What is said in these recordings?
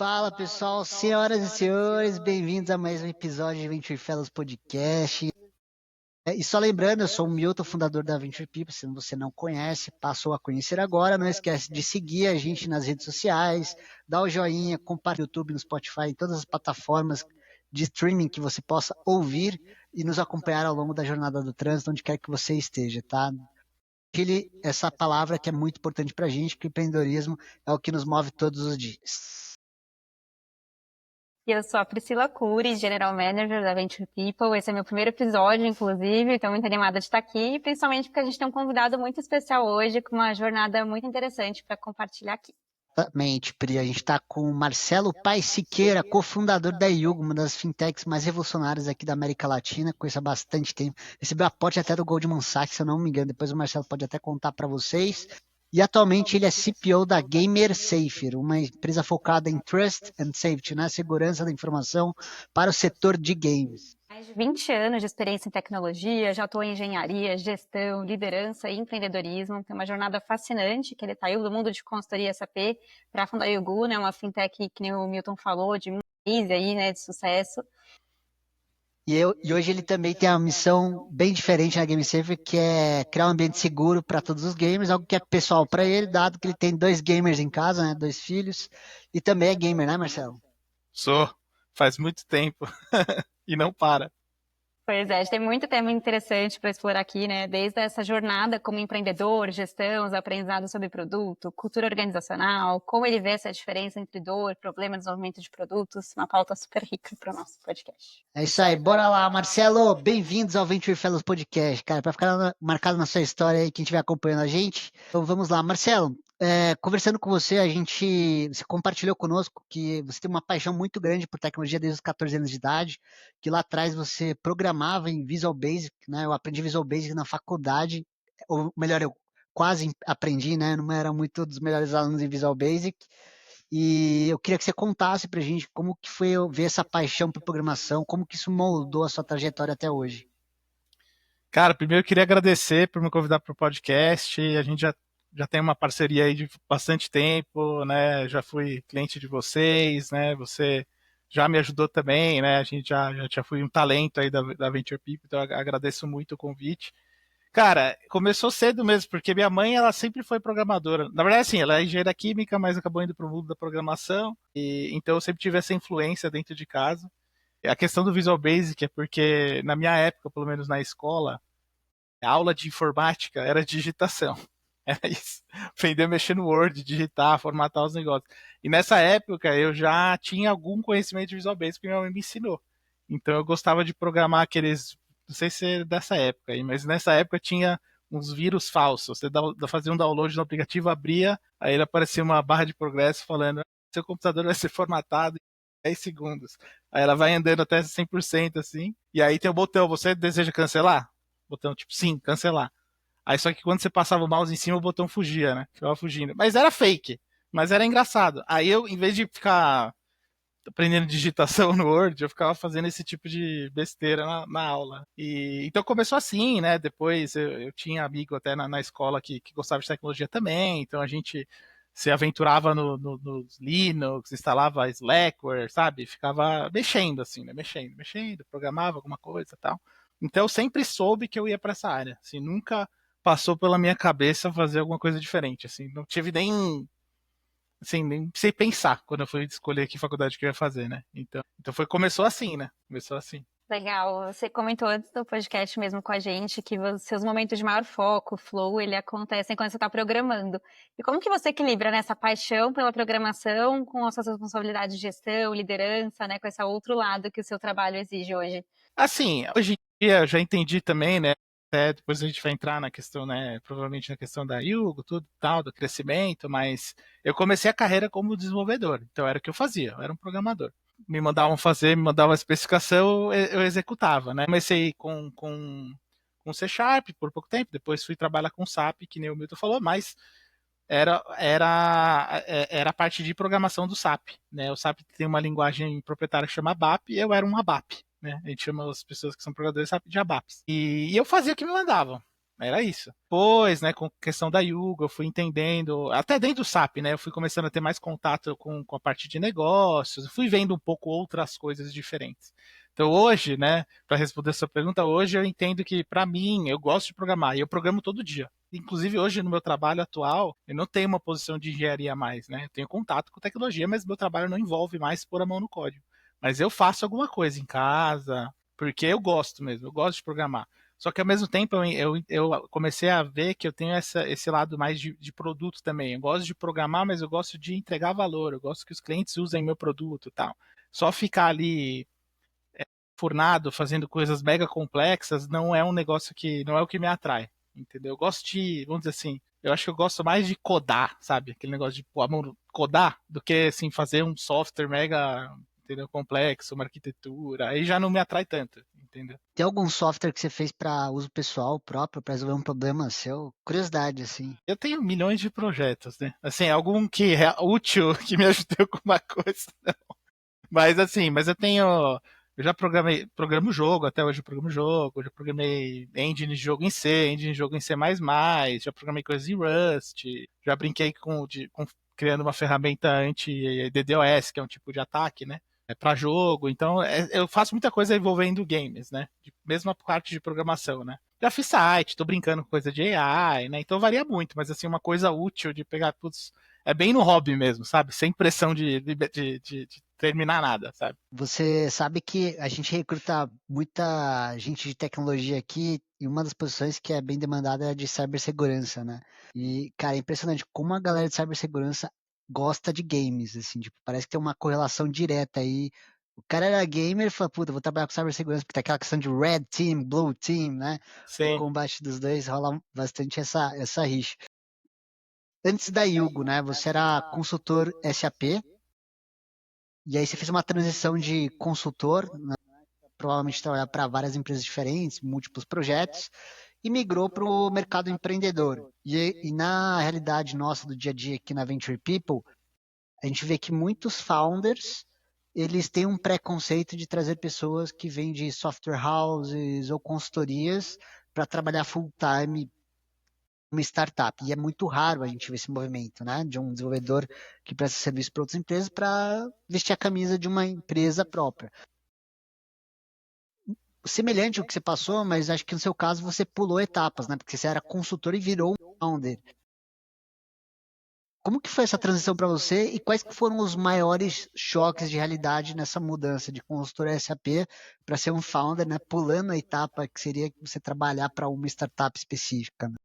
Fala pessoal, senhoras e senhores, bem-vindos a mais um episódio de Venture Fellows Podcast. E só lembrando, eu sou o Milton, fundador da Venture People. Se você não conhece, passou a conhecer agora. Não esquece de seguir a gente nas redes sociais, dar o joinha, compartilhar no YouTube, no Spotify, em todas as plataformas de streaming que você possa ouvir e nos acompanhar ao longo da jornada do trânsito, onde quer que você esteja, tá? Essa palavra que é muito importante para a gente, que o empreendedorismo é o que nos move todos os dias. E eu sou a Priscila Cury, General Manager da Venture People. Esse é meu primeiro episódio, inclusive, estou muito animada de estar aqui, principalmente porque a gente tem um convidado muito especial hoje, com uma jornada muito interessante para compartilhar aqui. Exatamente, Pri. A gente está com o Marcelo Paes Siqueira, cofundador da Yugo, uma das fintechs mais revolucionárias aqui da América Latina, conheço há bastante tempo. Recebeu aporte até do Goldman Sachs, se eu não me engano. Depois o Marcelo pode até contar para vocês. E atualmente ele é CPO da Gamer Safer, uma empresa focada em Trust and Safety, na segurança da informação para o setor de games. Mais de 20 anos de experiência em tecnologia, já estou em engenharia, gestão, liderança e empreendedorismo. Tem uma jornada fascinante que ele saiu do mundo de consultoria SAP para fundar a Yugu, né, uma fintech que nem o Milton falou, de case aí, né, de sucesso. E hoje ele também tem uma missão bem diferente na Game Saver, que é criar um ambiente seguro para todos os gamers, algo que é pessoal para ele, dado que ele tem dois gamers em casa, né, dois filhos, e também é gamer, né, Marcelo? Sou, faz muito tempo e não para. Pois é, a gente tem muito tema interessante para explorar aqui, né? Desde essa jornada como empreendedor, gestão, os aprendizados sobre produto, cultura organizacional, como ele vê essa diferença entre dor, problema, desenvolvimento de produtos, uma pauta super rica para o nosso podcast. É isso aí, bora lá, Marcelo, bem-vindos ao Venture Fellows Podcast, cara, para ficar marcado na sua história aí, quem estiver acompanhando a gente. Então vamos lá, Marcelo, conversando com você, você compartilhou conosco que você tem uma paixão muito grande por tecnologia desde os 14 anos de idade, que lá atrás você programava em Visual Basic, né? Eu aprendi Visual Basic na faculdade, ou melhor, eu quase aprendi, né? Não era muito dos melhores alunos em Visual Basic. E eu queria que você contasse pra gente como que foi eu ver essa paixão por programação, como que isso moldou a sua trajetória até hoje. Cara, primeiro eu queria agradecer por me convidar para o podcast. A gente já tem uma parceria aí de bastante tempo, né? Já fui cliente de vocês, né? Você já me ajudou também, né? A gente já fui um talento aí da Venture People, então eu agradeço muito o convite. Cara, começou cedo mesmo, porque minha mãe, ela sempre foi programadora. Na verdade, assim, ela é engenheira química, mas acabou indo para o mundo da programação. E então eu sempre tive essa influência dentro de casa. A questão do Visual Basic é porque, na minha época, pelo menos na escola, a aula de informática era digitação. Era isso. Aprender a mexer no Word, digitar, formatar os negócios. E nessa época eu já tinha algum conhecimento de Visual Basic que minha mãe me ensinou. Então eu gostava de programar aqueles. Não sei se é dessa época aí, mas nessa época tinha uns vírus falsos. Você fazia um download no aplicativo, abria, aí ele aparecia uma barra de progresso falando: seu computador vai ser formatado em 10 segundos. Aí ela vai andando até 100% assim. E aí tem o botão: você deseja cancelar? Botão tipo sim, cancelar. Aí só que quando você passava o mouse em cima, o botão fugia, né? Ficava fugindo. Mas era fake. Mas era engraçado. Aí eu, em vez de ficar aprendendo digitação no Word, eu ficava fazendo esse tipo de besteira na aula. E então começou assim, né? Depois eu tinha amigo até na escola que gostava de tecnologia também, então a gente se aventurava no Linux, instalava Slackware, sabe? Ficava mexendo assim, né? Mexendo, programava alguma coisa e tal. Então eu sempre soube que eu ia para essa área. Assim, nunca passou pela minha cabeça fazer alguma coisa diferente. Assim, não tive nem sei pensar quando eu fui escolher que faculdade que eu ia fazer, né? Então começou assim, né? Começou assim. Legal, você comentou antes do podcast mesmo com a gente que os seus momentos de maior foco, flow, ele acontecem quando você está programando. E como que você equilibra nessa paixão pela programação com as suas responsabilidades de gestão, liderança, né, com esse outro lado que o seu trabalho exige hoje? Assim, hoje em dia eu já entendi também, né? Até depois a gente vai entrar na questão, né? Provavelmente na questão da Yugo, tudo tal, do crescimento, mas eu comecei a carreira como desenvolvedor, então era o que eu fazia, eu era um programador. Me mandavam fazer, me mandavam a especificação, eu executava, né? Comecei com C Sharp por pouco tempo, depois fui trabalhar com SAP, que nem o Milton falou, mas era a parte de programação do SAP, né? O SAP tem uma linguagem proprietária que chama ABAP, e eu era um ABAP, né? A gente chama as pessoas que são programadores SAP de ABAPs. E eu fazia o que me mandavam. Era isso. Pois, né, com questão da Yugo, eu fui entendendo, até dentro do SAP, né, eu fui começando a ter mais contato com a parte de negócios, fui vendo um pouco outras coisas diferentes. Então hoje, né, para responder a sua pergunta, hoje eu entendo que para mim, eu gosto de programar e eu programo todo dia. Inclusive hoje no meu trabalho atual, eu não tenho uma posição de engenharia mais, né? Eu tenho contato com tecnologia, mas meu trabalho não envolve mais pôr a mão no código. Mas eu faço alguma coisa em casa, porque eu gosto mesmo, eu gosto de programar. Só que ao mesmo tempo eu comecei a ver que eu tenho esse lado mais de produto também. Eu gosto de programar, mas eu gosto de entregar valor. Eu gosto que os clientes usem meu produto e tal. Só ficar ali furnado, fazendo coisas mega complexas, não é um negócio que não é o que me atrai. Entendeu? Eu gosto de, vamos dizer assim, eu acho que eu gosto mais de codar, sabe? Aquele negócio de pô, amor, codar, do que assim, fazer um software mega, entendeu? Complexo, uma arquitetura. Aí já não me atrai tanto, entendeu? Tem algum software que você fez para uso pessoal próprio, para resolver um problema seu? Curiosidade, assim. Eu tenho milhões de projetos, né? Assim, algum que é útil, que me ajudou com uma coisa. Mas assim, mas eu tenho. Eu já programo jogo, até hoje eu programo jogo, já programei engine de jogo em C, engine de jogo em C++, já programei coisas em Rust, já brinquei com criando uma ferramenta anti-DDoS, que é um tipo de ataque, né? É para jogo, então eu faço muita coisa envolvendo games, né? Mesma parte de programação, né? Já fiz site, tô brincando com coisa de AI, né? Então varia muito, mas assim, uma coisa útil de pegar, putz, é bem no hobby mesmo, sabe? Sem pressão de terminar nada, sabe? Você sabe que a gente recruta muita gente de tecnologia aqui e uma das posições que é bem demandada é a de cibersegurança, né? E, cara, é impressionante como a galera de cibersegurança gosta de games, assim, tipo, parece que tem uma correlação direta aí. O cara era gamer e fala, puta, vou trabalhar com cibersegurança, porque tem aquela questão de red team, blue team, né? O Sim. combate dos dois rola bastante essa rixa. Antes da Yugo, né? Você era consultor SAP, e aí você fez uma transição de consultor, né, provavelmente trabalhar para várias empresas diferentes, múltiplos projetos, e migrou para o mercado empreendedor. E na realidade nossa do dia a dia aqui na Venture People, a gente vê que muitos founders eles têm um preconceito de trazer pessoas que vêm de software houses ou consultorias para trabalhar full time uma startup. E é muito raro a gente ver esse movimento, né? De um desenvolvedor que presta serviço para outras empresas para vestir a camisa de uma empresa própria. Semelhante ao que você passou, mas acho que no seu caso você pulou etapas, né? Porque você era consultor e virou um founder. Como que foi essa transição para você e quais que foram os maiores choques de realidade nessa mudança de consultor SAP para ser um founder, né? Pulando a etapa que seria você trabalhar para uma startup específica, né?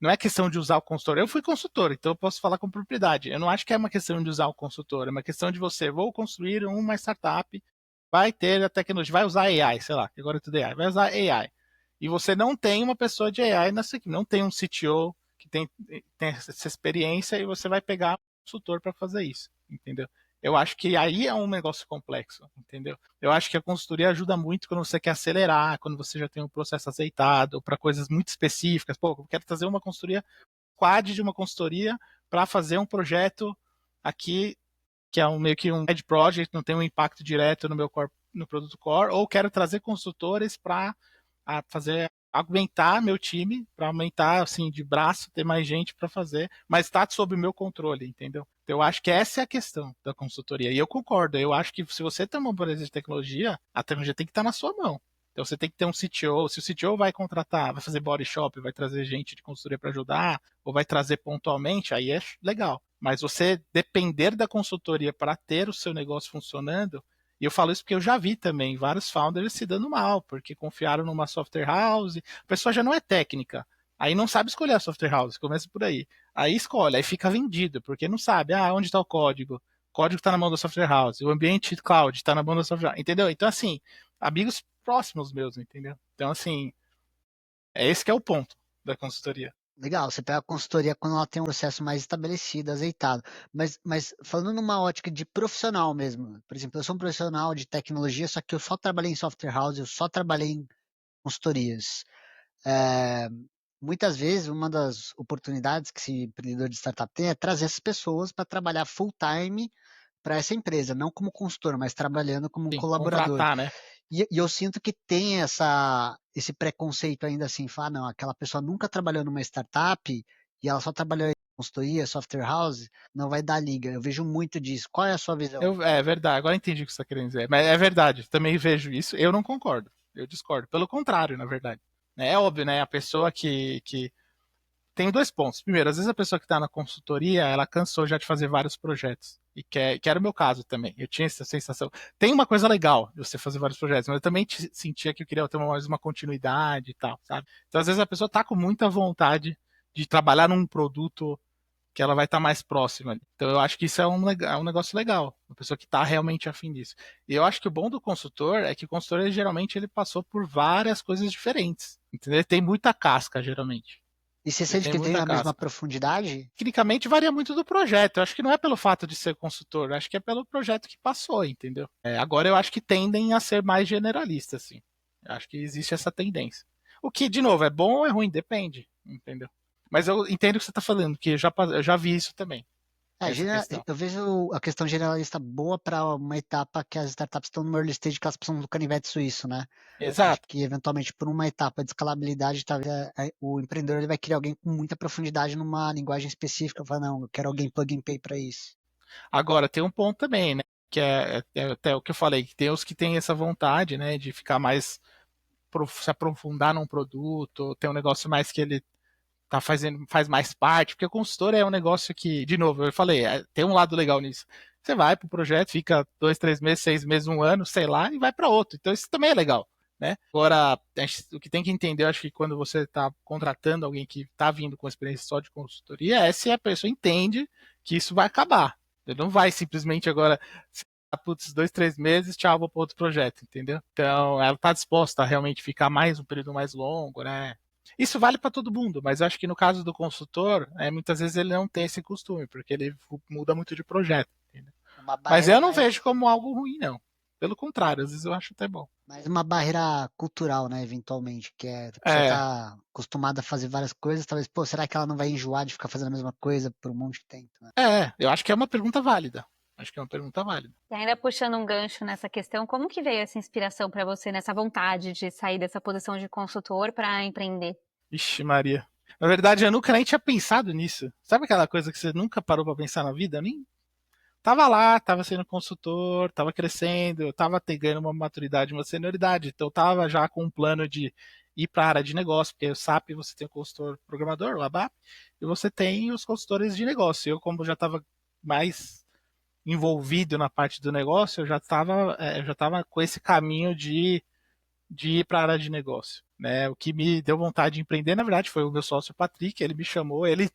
Não é questão de usar o consultor. Eu fui consultor, então eu posso falar com propriedade. Eu não acho que é uma questão de usar o consultor, é uma questão de você, vou construir uma startup, vai ter a tecnologia, vai usar AI, sei lá, que agora é tudo AI, vai usar AI. E você não tem uma pessoa de AI nessa equipe, não tem um CTO que tem essa experiência e você vai pegar um consultor para fazer isso, entendeu? Eu acho que aí é um negócio complexo, entendeu? Eu acho que a consultoria ajuda muito quando você quer acelerar, quando você já tem um processo aceitado, para coisas muito específicas. Pô, eu quero trazer uma consultoria, quad de uma consultoria, para fazer um projeto aqui, que é meio que um side project, não tem um impacto direto no meu core, no produto core, ou quero trazer consultores para fazer aumentar meu time, para aumentar assim de braço, ter mais gente para fazer, mas está sob o meu controle, entendeu? Então, eu acho que essa é a questão da consultoria. E eu concordo, eu acho que se você tem uma empresa de tecnologia, a tecnologia tem que estar na sua mão. Então você tem que ter um CTO. Se o CTO vai contratar, vai fazer body shop, vai trazer gente de consultoria para ajudar, ou vai trazer pontualmente, aí é legal. Mas você depender da consultoria para ter o seu negócio funcionando, e eu falo isso porque eu já vi também vários founders se dando mal, porque confiaram numa software house, a pessoa já não é técnica, aí não sabe escolher a software house, começa por aí. Aí escolhe, aí fica vendido, porque não sabe, onde está o código? O código está na mão da software house, o ambiente cloud está na mão da software house, entendeu? Então, assim, amigos próximos meus, entendeu? Então, assim, é esse que é o ponto da consultoria. Legal, você pega a consultoria quando ela tem um processo mais estabelecido, azeitado. Mas falando numa ótica de profissional mesmo, por exemplo, eu sou um profissional de tecnologia, só que eu só trabalhei em software house, eu só trabalhei em consultorias. É, muitas vezes, uma das oportunidades que esse empreendedor de startup tem é trazer essas pessoas para trabalhar full time para essa empresa, não como consultor, mas trabalhando como um Sim, colaborador. contratar, né? E eu sinto que tem esse preconceito ainda assim, falar, não, aquela pessoa nunca trabalhou numa startup e ela só trabalhou em consultoria, software house, não vai dar liga. Eu vejo muito disso. Qual é a sua visão? É verdade, agora eu entendi o que você está querendo dizer. Mas é verdade, também vejo isso. Eu não concordo, eu discordo. Pelo contrário, na verdade. É óbvio, né? A pessoa que tem dois pontos. Primeiro, às vezes a pessoa que está na consultoria, ela cansou já de fazer vários projetos. E que era o meu caso também. Eu tinha essa sensação. Tem uma coisa legal de você fazer vários projetos, mas eu também sentia que eu queria ter mais uma continuidade e tal, sabe? Então, às vezes a pessoa está com muita vontade de trabalhar num produto que ela vai estar mais próxima. Então, eu acho que isso é um negócio legal. Uma pessoa que está realmente afim disso. E eu acho que o bom do consultor é que o consultor, ele, geralmente, ele passou por várias coisas diferentes. Entendeu? Ele tem muita casca, geralmente. E você Ele sente tem que tem muita a mesma casca. profundidade? Tecnicamente varia muito do projeto. Eu acho que não é pelo fato de ser consultor, eu acho que é pelo projeto que passou, entendeu? Agora eu acho que tendem a ser mais generalistas, assim. Eu acho que existe essa tendência. O que, de novo, é bom ou é ruim? Depende, entendeu? Mas eu entendo o que você está falando, que eu já vi isso também, É, essa questão. eu vejo a questão generalista boa para uma etapa que as startups estão no early stage, que elas precisam do canivete suíço, né? Acho Exato. que eventualmente por uma etapa de escalabilidade, talvez o empreendedor ele vai querer alguém com muita profundidade numa linguagem específica. Fala, não, eu quero alguém plug and play para isso. Agora, tem um ponto também, né? Que é até o que eu falei, que tem os que têm essa vontade, né, de ficar mais, se aprofundar num produto, tem um negócio mais que ele faz mais parte, porque o consultor é um negócio que, de novo, eu falei, tem um lado legal nisso. Você vai para o projeto, fica 2, 3 meses, 6 meses, um ano, sei lá, e vai para outro. Então isso também é legal, né? Agora, o que tem que entender, eu acho que quando você está contratando alguém que está vindo com experiência só de consultoria, é se a pessoa entende que isso vai acabar. Ele não vai simplesmente agora, putz, 2, 3 meses, tchau, vou para outro projeto, entendeu? Então, ela está disposta a realmente ficar mais um período mais longo, né? Isso vale para todo mundo, mas eu acho que no caso do consultor, muitas vezes ele não tem esse costume, porque ele muda muito de projeto. Entendeu? Uma Mas barreira eu não vejo mais, como algo ruim, não. Pelo contrário, às vezes eu acho até bom. mais uma barreira cultural, né, eventualmente, que é a pessoa É, tá acostumada a fazer várias coisas, talvez, pô, será que ela não vai enjoar de ficar fazendo a mesma coisa por um monte de tempo, né? eu acho que é uma pergunta válida. Acho que é uma pergunta válida. E ainda puxando um gancho nessa questão, como que veio essa inspiração para você, nessa vontade de sair dessa posição de consultor para empreender? Ixi, Maria. Na verdade, eu nunca nem tinha pensado nisso. Sabe aquela coisa que você nunca parou para pensar na vida? Eu nem tava lá, tava sendo consultor, tava crescendo, eu tava ganhando uma maturidade, uma senioridade, então eu tava já com um plano de ir para a área de negócio, porque o SAP você tem o consultor programador, o ABAP, e você tem os consultores de negócio. Eu, como já estava mais envolvido na parte do negócio, eu já tava com esse caminho de ir para a área de negócio. Né? O que me deu vontade de empreender, na verdade, foi o meu sócio Patrick, ele me chamou, ele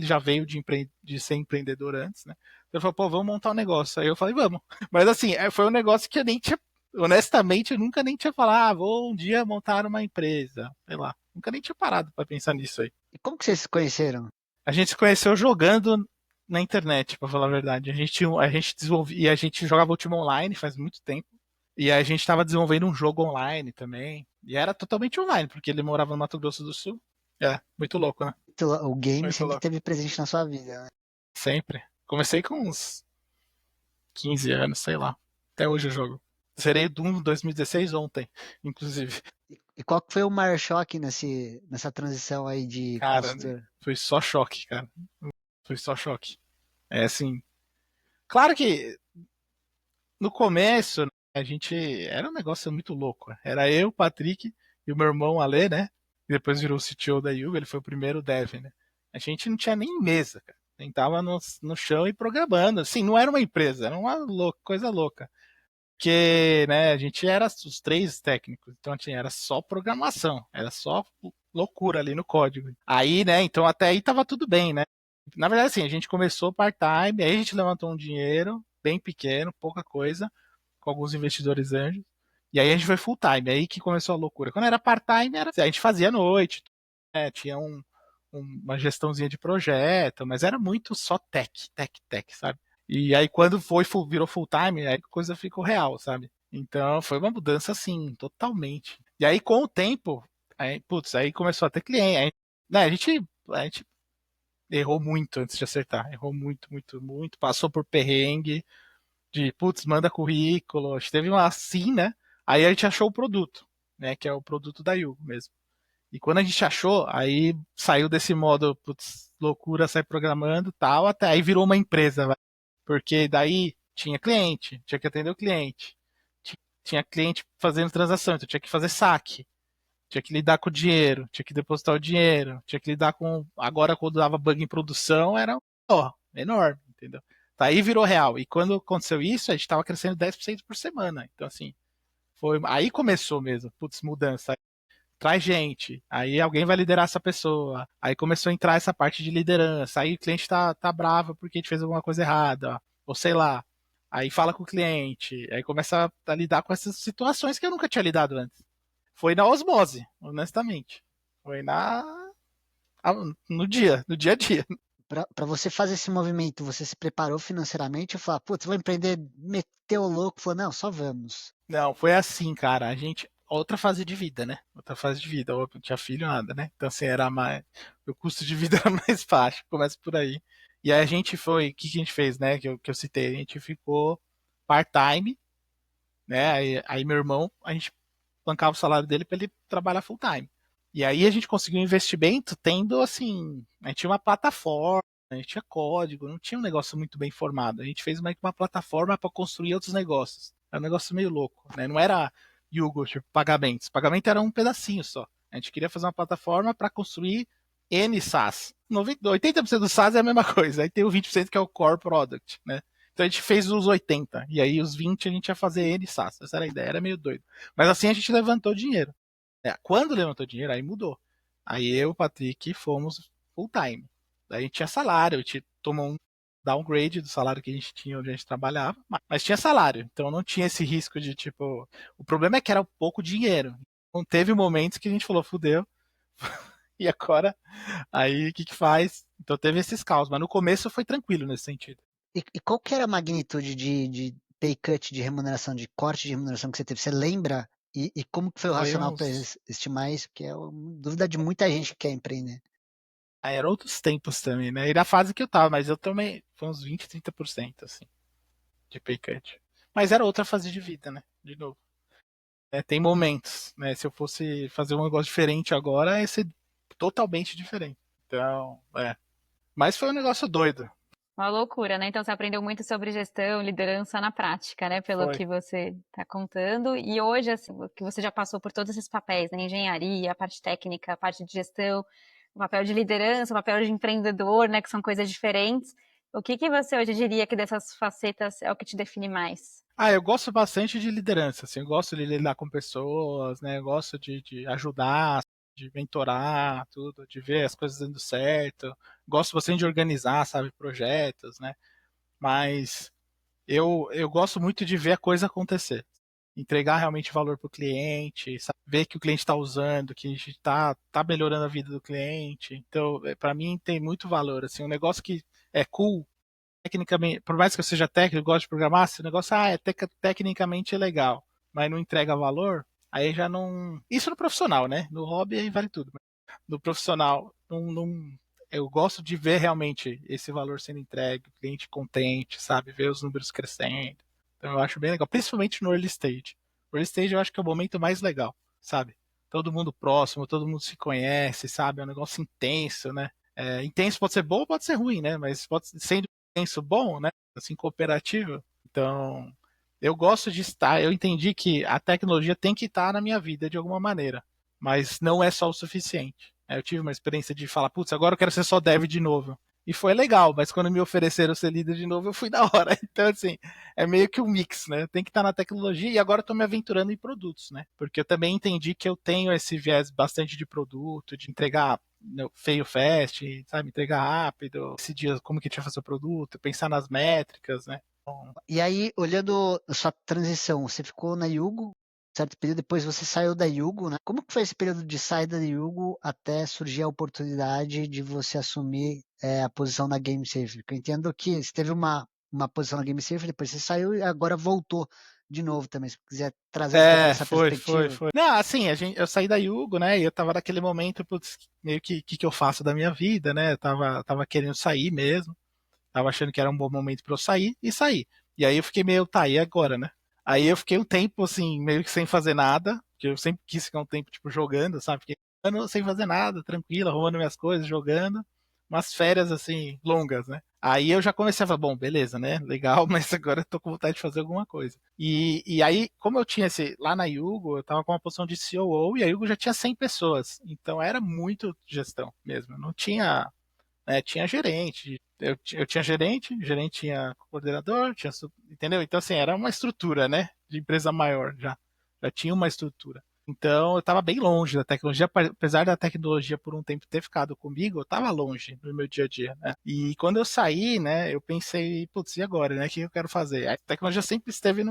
já veio de ser empreendedor antes, né? Ele falou, pô, vamos montar um negócio. Aí eu falei, vamos. Mas assim, foi um negócio que eu nem tinha, honestamente, eu nunca nem tinha falado, vou um dia montar uma empresa, sei lá. Nunca nem tinha parado para pensar nisso aí. E como que vocês se conheceram? A gente se conheceu jogando na internet, para falar a verdade. A gente desenvolvia, e a gente jogava Ultima Online faz muito tempo. E a gente estava desenvolvendo um jogo online também. E era totalmente online, porque ele morava no Mato Grosso do Sul. É, muito louco, né? Então, o game Muito sempre louco. teve presente na sua vida, né? Sempre. Comecei com uns 15 anos, sei lá. Até hoje eu jogo. Zerei Doom 2016 ontem, inclusive. E qual que foi o maior choque nessa transição aí de Cara, consultor? foi só choque, cara. Foi só choque. É assim. Claro que no começo, né, a gente. Era um negócio muito louco. Era eu, o Patrick e o meu irmão Ale, né? Que depois virou o CTO da Yuga, ele foi o primeiro dev, né? A gente não tinha nem mesa, cara. A gente tava no chão e programando. Assim, não era uma empresa, era uma coisa louca. Porque, né, a gente era os três técnicos, então assim, era só programação, era só loucura ali no código. Aí, né, então até aí tava tudo bem, né? Na verdade, assim, a gente começou part-time, aí a gente levantou um dinheiro bem pequeno, pouca coisa, com alguns investidores anjos, e aí a gente foi full-time, aí que começou a loucura. Quando era part-time, a gente fazia à noite, né, tinha uma gestãozinha de projeto, mas era muito só tech, sabe? E aí quando virou full time, aí a coisa ficou real, sabe? Então foi uma mudança assim, totalmente. E aí com o tempo, aí começou a ter cliente, né, a gente errou muito antes de acertar, errou muito, muito, muito, passou por perrengue de, manda currículo, a gente teve uma assim, né? Aí a gente achou o produto, né, que é o produto da Yugo mesmo. E quando a gente achou, aí saiu desse modo, loucura, sai programando e tal, até aí virou uma empresa, vai. Porque daí tinha cliente, tinha que atender o cliente, tinha cliente fazendo transação, então tinha que fazer saque, tinha que lidar com o dinheiro, tinha que depositar o dinheiro, tinha que lidar com. Agora, quando dava bug em produção, era enorme, entendeu? Daí virou real. E quando aconteceu isso, a gente estava crescendo 10% por semana. Então, assim, aí começou mesmo, mudança. Traz gente, aí alguém vai liderar essa pessoa. Aí começou a entrar essa parte de liderança. Aí o cliente tá bravo porque a gente fez alguma coisa errada, ou sei lá. Aí fala com o cliente, aí começa a lidar com essas situações que eu nunca tinha lidado antes. Foi na osmose, honestamente. Foi no dia a dia. Para você fazer esse movimento, você se preparou financeiramente ou falou, putz, vou empreender, meteu o louco, falou, não, só vamos. Não, foi assim, cara. A gente. Outra fase de vida, né? Outra fase de vida. Eu não tinha filho, nada, né? Então, assim, era mais. O custo de vida era mais baixo. Começa por aí. E aí a gente foi. O que a gente fez, né? Que eu citei. A gente ficou part-time, né? Aí meu irmão, a gente bancava o salário dele para ele trabalhar full-time. E aí a gente conseguiu um investimento tendo, assim. A gente tinha uma plataforma, a gente tinha código, não tinha um negócio muito bem formado. A gente fez uma plataforma para construir outros negócios. Era um negócio meio louco, né? Não era Yugo, tipo, pagamentos. Pagamento era um pedacinho só. A gente queria fazer uma plataforma para construir N SaaS. 80% do SaaS é a mesma coisa. Aí tem o 20% que é o Core Product, né? Então a gente fez os 80, e aí os 20 a gente ia fazer N SaaS. Essa era a ideia, era meio doido. Mas assim a gente levantou dinheiro. Quando levantou dinheiro, aí mudou. Aí eu e o Patrick fomos full time. Daí a gente tinha salário, a gente tomou um downgrade do salário que a gente tinha onde a gente trabalhava, mas tinha salário, então não tinha esse risco de tipo. O problema é que era pouco dinheiro. Então teve momentos que a gente falou, fudeu. E agora, aí o que faz? Então teve esses caos, mas no começo foi tranquilo nesse sentido. E qual que era a magnitude de pay cut, de remuneração, de corte de remuneração que você teve? Você lembra? E como que foi o Foi racional para uns. estimar isso? Porque é uma dúvida de muita gente que quer empreender. Aí eram outros tempos também, né? E na fase que eu tava, mas eu também. Foi uns 20, 30%, assim, de pay cut. Mas era outra fase de vida, né? De novo. Tem momentos, né? Se eu fosse fazer um negócio diferente agora, ia ser totalmente diferente. Então, Mas foi um negócio doido. Uma loucura, né? Então você aprendeu muito sobre gestão, liderança na prática, né? Pelo Foi. que você está contando. E hoje, assim, que você já passou por todos esses papéis, né? Engenharia, a parte técnica, a parte de gestão, o papel de liderança, o papel de empreendedor, né? Que são coisas diferentes. O que você hoje diria que dessas facetas é o que te define mais? Eu gosto bastante de liderança, assim, eu gosto de lidar com pessoas, né? Eu gosto de ajudar, de mentorar, tudo, de ver as coisas dando certo. Gosto bastante de organizar, sabe, projetos, né? Mas eu gosto muito de ver a coisa acontecer. Entregar realmente valor para o cliente, sabe? Ver que o cliente está usando, que a gente tá melhorando a vida do cliente. Então, para mim, tem muito valor. Assim, um negócio que é cool, tecnicamente, por mais que eu seja técnico, gosto de programar, se o negócio tecnicamente é legal, mas não entrega valor, aí já não. Isso no profissional, né? No hobby aí vale tudo. No profissional, eu gosto de ver realmente esse valor sendo entregue, o cliente contente, sabe? Ver os números crescendo. Então eu acho bem legal, principalmente no early stage. O early stage eu acho que é o momento mais legal, sabe? Todo mundo próximo, todo mundo se conhece, sabe? É um negócio intenso, né? Intenso pode ser bom ou pode ser ruim, né? Mas pode sendo intenso bom, né? Assim, cooperativo. Então, eu gosto de estar. Eu entendi que a tecnologia tem que estar na minha vida de alguma maneira, mas não é só o suficiente. Eu tive uma experiência de falar, putz, agora eu quero ser só dev de novo. E foi legal, mas quando me ofereceram ser líder de novo, eu fui da hora. Então, assim, é meio que um mix, né? Tem que estar na tecnologia e agora eu tô me aventurando em produtos, né? Porque eu também entendi que eu tenho esse viés bastante de produto, de entregar feio fast, sabe? Entregar rápido, decidir como que a gente vai fazer o produto, pensar nas métricas, né? E aí, olhando a sua transição, você ficou na Yugo, certo período, depois você saiu da Yugo, né? Como que foi esse período de saída da Yugo até surgir a oportunidade de você assumir a posição na Game Saver? Porque eu entendo que você teve uma posição na Game Saver, depois você saiu e agora voltou de novo também. Se quiser trazer um pouco dessa Foi. perspectiva. Não, assim, eu saí da Yugo, né? E eu tava naquele momento, putz, meio que eu faço da minha vida, né? Eu tava querendo sair mesmo. Tava achando que era um bom momento pra eu sair e sair. E aí eu fiquei meio, tá, e agora, né? Aí eu fiquei um tempo, assim, meio que sem fazer nada, porque eu sempre quis ficar um tempo, tipo, jogando, sabe? Fiquei um ano sem fazer nada, tranquilo, arrumando minhas coisas, jogando. Umas férias, assim, longas, né? Aí eu já comecei a falar, bom, beleza, né? Legal, mas agora eu tô com vontade de fazer alguma coisa. E aí, como eu tinha lá na Yugo, eu tava com uma posição de COO e a Yugo já tinha 100 pessoas. Então era muito gestão mesmo. Não tinha tinha gerente, eu tinha gerente, gerente tinha coordenador, entendeu? Então, assim, era uma estrutura, né, de empresa maior já tinha uma estrutura. Então, eu estava bem longe da tecnologia, apesar da tecnologia por um tempo ter ficado comigo, eu estava longe no meu dia a dia, né? E quando eu saí, né, eu pensei, putz, e agora, né, o que eu quero fazer? A tecnologia sempre esteve.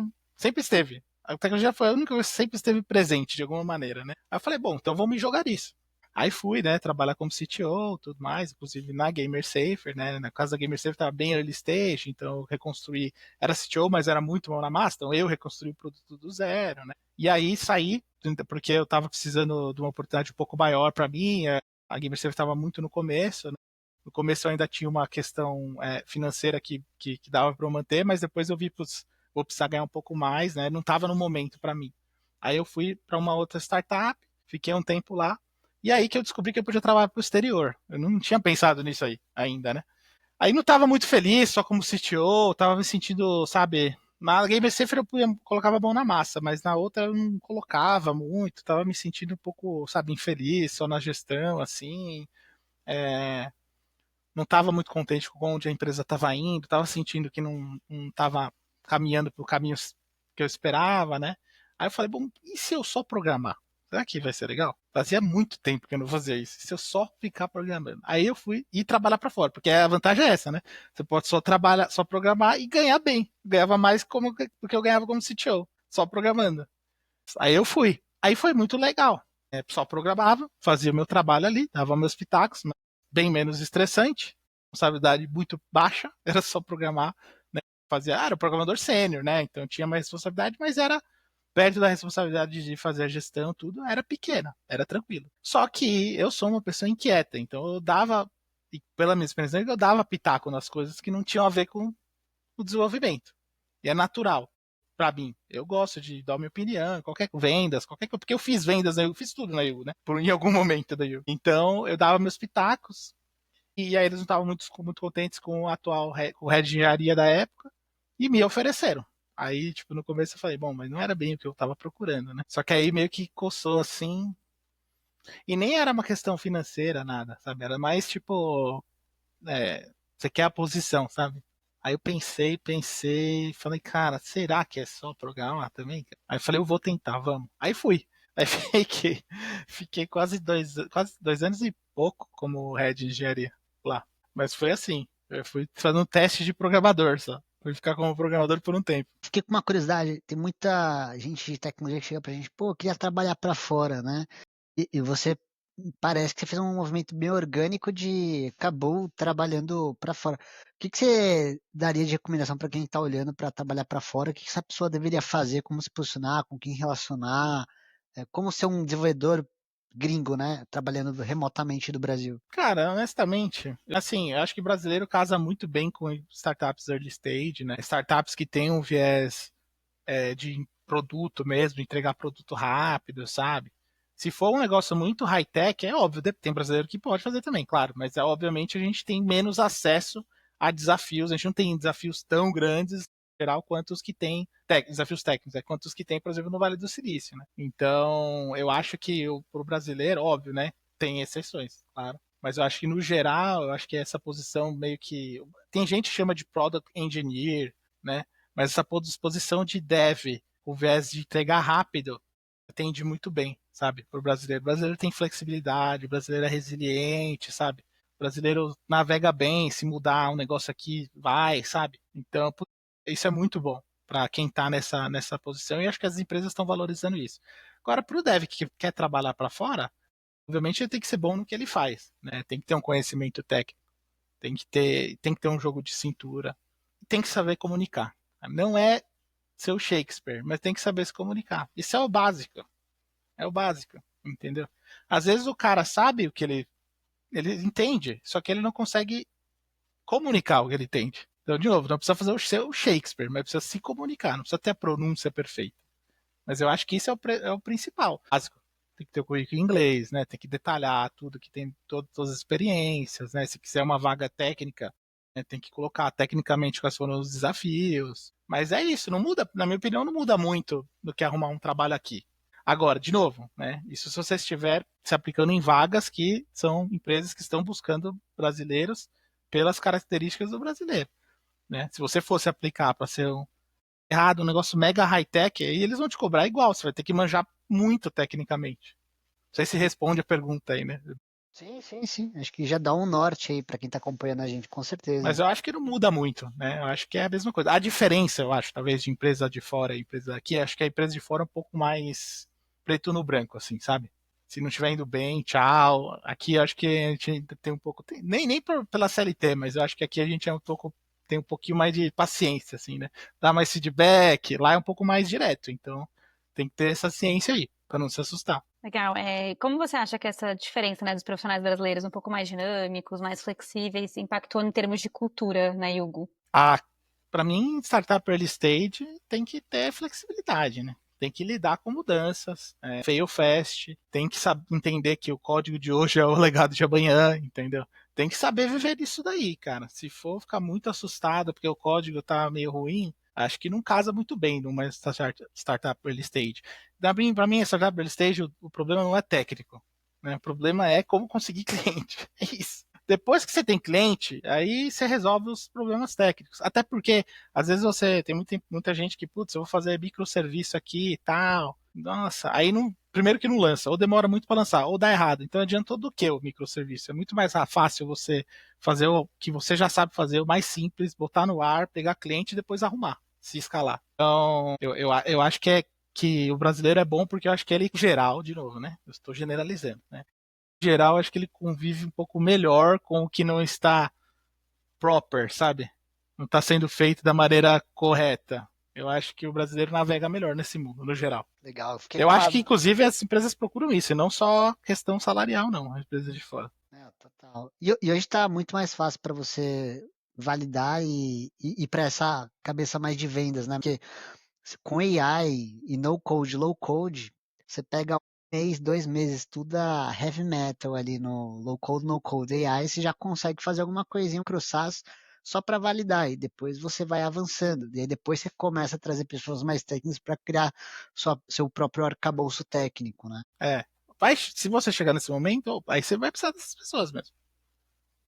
A tecnologia foi a única coisa que sempre esteve presente de alguma maneira, né? Aí eu falei, bom, então vamos me jogar nisso. Aí fui, né, trabalhar como CTO, tudo mais, inclusive na Gamer Safer, né, na casa da Gamer Safer estava bem early stage, então eu reconstruí, era CTO, mas era muito mão na massa, então eu reconstruí o produto do zero, né, e aí saí, porque eu estava precisando de uma oportunidade um pouco maior para mim, a Gamer Safer estava muito no começo, né, no começo eu ainda tinha uma questão financeira que dava para eu manter, mas depois eu vi, putz, vou precisar ganhar um pouco mais, né, não estava no momento para mim. Aí eu fui para uma outra startup, fiquei um tempo lá, e aí que eu descobri que eu podia trabalhar pro exterior. Eu não tinha pensado nisso aí ainda, né? Aí não estava muito feliz, só como CTO, tava me sentindo, sabe, na Game Safer eu colocava a mão na massa, mas na outra eu não colocava muito, tava me sentindo um pouco, sabe, infeliz, só na gestão, assim, não estava muito contente com onde a empresa estava indo, estava sentindo que não estava caminhando para o caminho que eu esperava, né? Aí eu falei, bom, e se eu só programar? Será que vai ser legal? Fazia muito tempo que eu não fazia isso. Se eu só ficar programando. Aí eu fui e trabalhar para fora, porque a vantagem é essa, né? Você pode só trabalhar, só programar e ganhar bem. Ganhava mais do que eu ganhava como CTO, só programando. Aí eu fui. Aí foi muito legal. Só programava, fazia o meu trabalho ali, dava meus pitacos, bem menos estressante, responsabilidade muito baixa, era só programar, né? Era o programador sênior, né? Então tinha mais responsabilidade, mas era perto da responsabilidade de fazer a gestão, tudo era pequena, era tranquilo. Só que eu sou uma pessoa inquieta, então eu dava, e pela minha experiência, eu dava pitaco nas coisas que não tinham a ver com o desenvolvimento. E é natural para mim. Eu gosto de dar minha opinião, qualquer vendas, qualquer coisa, porque eu fiz vendas, eu fiz tudo na Yugo, né? Em algum momento da Yugo. Então, eu dava meus pitacos e aí eles não estavam muito contentes com o atual com o head de engenharia da época e me ofereceram. Aí, tipo, no começo eu falei, bom, mas não era bem o que eu tava procurando, né? Só que aí meio que coçou assim. E nem era uma questão financeira, nada, sabe? Era mais tipo, você quer a posição, sabe? Aí eu pensei, falei, cara, será que é só programar também? Aí eu falei, eu vou tentar, vamos. Aí fui. Aí fiquei quase 2 anos e pouco como head de engenharia lá. Mas foi assim, eu fui fazendo um teste de programador só. Fui ficar como programador por um tempo. Fiquei com uma curiosidade, tem muita gente de tecnologia que chega pra gente, pô, eu queria trabalhar pra fora, né? E você parece que você fez um movimento bem orgânico de acabou trabalhando para fora. O que que você daria de recomendação para quem está olhando para trabalhar para fora? O que que essa pessoa deveria fazer? Como se posicionar? Com quem relacionar? Como ser um desenvolvedor gringo, né? Trabalhando remotamente do Brasil? Cara, honestamente, assim, eu acho que brasileiro casa muito bem com startups early stage, né? Startups que têm um viés de produto mesmo, entregar produto rápido, sabe? Se for um negócio muito high-tech, é óbvio, tem brasileiro que pode fazer também, claro, mas obviamente a gente tem menos acesso a desafios, a gente não tem desafios tão grandes em geral quanto os que tem, desafios técnicos, quanto os que tem, por exemplo, no Vale do Silício, né? Então, eu acho que pro brasileiro, óbvio, né, tem exceções, claro. Mas eu acho que no geral, eu acho que essa posição meio que. Tem gente que chama de product engineer, né? Mas essa posição de dev, o viés de entregar rápido, atende muito bem, sabe? Para o brasileiro. O brasileiro tem flexibilidade, o brasileiro é resiliente, sabe? O brasileiro navega bem, se mudar um negócio aqui, vai, sabe? Então, isso é muito bom. para quem está nessa posição, e acho que as empresas estão valorizando isso. Agora, para o dev que quer trabalhar para fora, obviamente ele tem que ser bom no que ele faz, né? Tem que ter um conhecimento técnico, tem que ter um jogo de cintura, tem que saber comunicar. Não é ser o Shakespeare, mas tem que saber se comunicar. Isso é o básico, entendeu? Às vezes o cara sabe o que ele entende, só que ele não consegue comunicar o que ele entende. Então, de novo, não precisa fazer o Shakespeare, mas precisa se comunicar, não precisa ter a pronúncia perfeita. Mas eu acho que isso é o principal. Básico. Tem que ter o currículo em inglês, né? Tem que detalhar tudo que tem, todas as experiências, né? Se quiser uma vaga técnica, né? Tem que colocar tecnicamente quais foram os desafios. Mas é isso, não muda, na minha opinião, não muda muito do que arrumar um trabalho aqui. Agora, de novo, né? Isso se você estiver se aplicando em vagas que são empresas que estão buscando brasileiros pelas características do brasileiro, né? Se você fosse aplicar para ser um negócio mega high-tech, aí eles vão te cobrar igual, você vai ter que manjar muito tecnicamente. Não sei se responde a pergunta aí, né? Sim, sim, sim. Acho que já dá um norte aí para quem está acompanhando a gente, com certeza. Mas eu acho que não muda muito, né? Eu acho que é a mesma coisa. A diferença, eu acho, talvez, de empresa de fora e empresa aqui, acho que a empresa de fora é um pouco mais preto no branco, assim, sabe? Se não estiver indo bem, tchau. Aqui eu acho que a gente ainda tem um pouco. Nem pela CLT, mas eu acho que aqui a gente tem um pouquinho mais de paciência, assim, né? Dá mais feedback, lá é um pouco mais direto. Então tem que ter essa ciência aí, para não se assustar. Legal. Como você acha que essa diferença, né, dos profissionais brasileiros um pouco mais dinâmicos, mais flexíveis, impactou em termos de cultura na Yugo? Para mim, startup early stage tem que ter flexibilidade, né? Tem que lidar com mudanças, fail fast, tem que entender que o código de hoje é o legado de amanhã, entendeu? Tem que saber viver isso daí, cara. Se for ficar muito assustado porque o código tá meio ruim, acho que não casa muito bem numa startup early stage. Para mim, startup early stage, o problema não é técnico, né? O problema é como conseguir cliente. É isso. Depois que você tem cliente, aí você resolve os problemas técnicos. Até porque, às vezes você tem muita gente que, putz, eu vou fazer microserviço aqui e tal. Nossa, aí não, primeiro que não lança, ou demora muito para lançar, ou dá errado. Então adiantou do que o microserviço? É muito mais fácil você fazer o que você já sabe fazer, o mais simples, botar no ar, pegar cliente e depois arrumar, se escalar. Então, eu acho que o brasileiro é bom porque eu acho que ele, em geral, de novo, né? Eu estou generalizando, né? Geral, acho que ele convive um pouco melhor com o que não está proper, sabe? Não está sendo feito da maneira correta. Eu acho que o brasileiro navega melhor nesse mundo, no geral. Legal, fiquei Eu com acho a... que, inclusive, as empresas procuram isso, e não só questão salarial, não, as empresas de fora. Total. E hoje está muito mais fácil para você validar e ir para essa cabeça mais de vendas, né? Porque com AI e no code, low code, você pega um mês, 2 meses, estuda heavy metal ali no low code, no code AI, você já consegue fazer alguma coisinha pro SaaS só para validar, e depois você vai avançando. E aí depois você começa a trazer pessoas mais técnicas para criar seu próprio arcabouço técnico, né? Se você chegar nesse momento, aí você vai precisar dessas pessoas mesmo.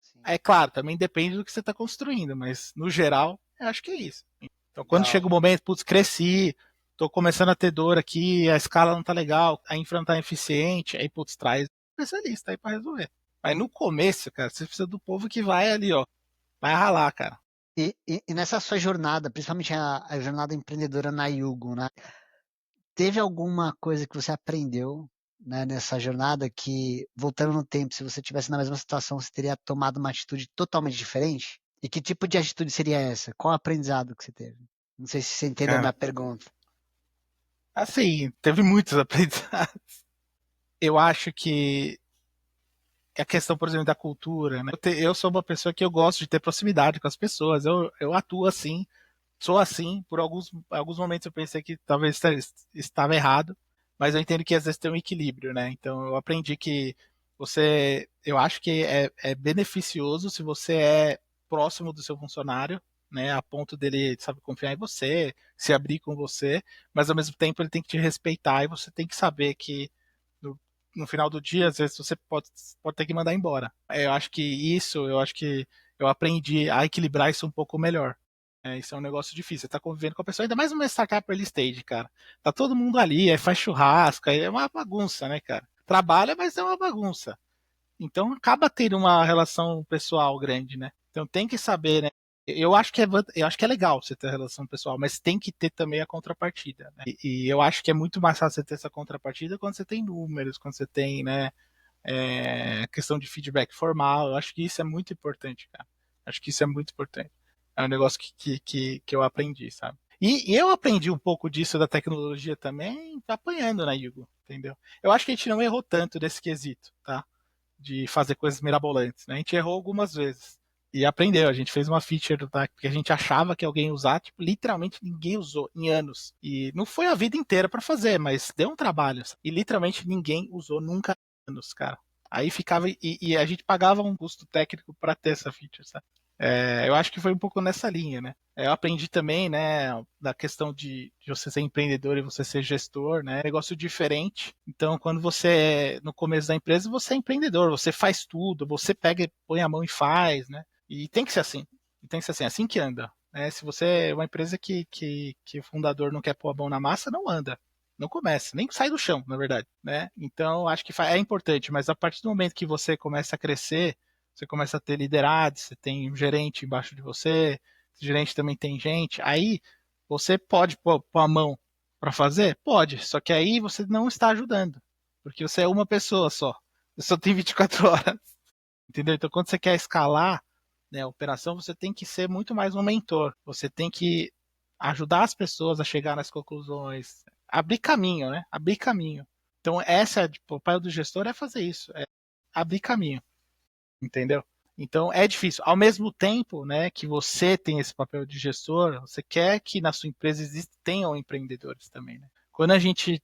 Sim. É claro, também depende do que você está construindo, mas no geral, eu acho que é isso. Então, quando Legal. chega o momento, putz, cresci, tô começando a ter dor aqui, a escala não tá legal, a infra não tá eficiente, aí, putz, traz um especialista aí para resolver. Mas no começo, cara, você precisa do povo que vai ali, ó, vai ralar, cara. E nessa sua jornada, principalmente a jornada empreendedora na Yugo, né? Teve alguma coisa que você aprendeu, né, nessa jornada que, voltando no tempo, se você tivesse na mesma situação, você teria tomado uma atitude totalmente diferente? E que tipo de atitude seria essa? Qual aprendizado que você teve? Não sei se você entendeu a minha Cara, pergunta. assim, teve muitos aprendizados. Eu acho que a questão, por exemplo, da cultura, né? Eu sou uma pessoa que eu gosto de ter proximidade com as pessoas, eu atuo assim, sou assim, por alguns momentos eu pensei que talvez estava errado, mas eu entendo que às vezes tem um equilíbrio, né? Então eu aprendi que eu acho que é beneficioso se você é próximo do seu funcionário, né? A ponto dele, sabe, confiar em você, se abrir com você, mas ao mesmo tempo ele tem que te respeitar e você tem que saber que no, no final do dia, às vezes você pode ter que mandar embora. Eu acho que eu aprendi a equilibrar isso um pouco melhor. Isso é um negócio difícil. Você tá convivendo com a pessoa, ainda mais uma startup early stage, cara. Tá todo mundo ali, aí faz churrasco, aí é uma bagunça, né, cara? Trabalha, mas é uma bagunça. Então acaba tendo uma relação pessoal grande, né? Então tem que saber, né, Eu acho que é legal você ter a relação pessoal, mas tem que ter também a contrapartida, né? E eu acho que é muito mais fácil você ter essa contrapartida quando você tem números, quando você tem, né, questão de feedback formal. Eu acho que isso é muito importante, cara. Acho que isso é muito importante. É um negócio que eu aprendi, sabe? E eu aprendi um pouco disso da tecnologia também apanhando na Yugo, entendeu? Eu acho que a gente não errou tanto nesse quesito, tá? De fazer coisas mirabolantes, né? A gente errou algumas vezes e aprendeu. A gente fez uma feature, tá? Que a gente achava que alguém ia usar, tipo, literalmente ninguém usou em anos. E não foi a vida inteira para fazer, mas deu um trabalho. E literalmente ninguém usou nunca em anos, cara. Aí ficava e a gente pagava um custo técnico para ter essa feature, sabe? Eu acho que foi um pouco nessa linha, né? Eu aprendi também, né, da questão de você ser empreendedor e você ser gestor, né? É um negócio diferente. Então, quando você é no começo da empresa, você é empreendedor, você faz tudo, você pega, põe a mão e faz, né? E tem que ser assim. Tem que ser assim, assim que anda. Né? Se você é uma empresa que o fundador não quer pôr a mão na massa, não anda. Não começa, nem sai do chão, na verdade, né? Então, acho que é importante, mas a partir do momento que você começa a crescer, você começa a ter liderados, você tem um gerente embaixo de você, esse gerente também tem gente, aí você pode pôr a mão para fazer? Pode, só que aí você não está ajudando, porque você é uma pessoa só, você só tem 24 horas, entendeu? Então quando você quer escalar, né, a operação, você tem que ser muito mais um mentor, você tem que ajudar as pessoas a chegar nas conclusões, abrir caminho, né? Abrir caminho. Então tipo, o papel do gestor é fazer isso, é abrir caminho. Entendeu? Então é difícil. Ao mesmo tempo, né, que você tem esse papel de gestor, você quer que na sua empresa tenham empreendedores também, né? Quando a gente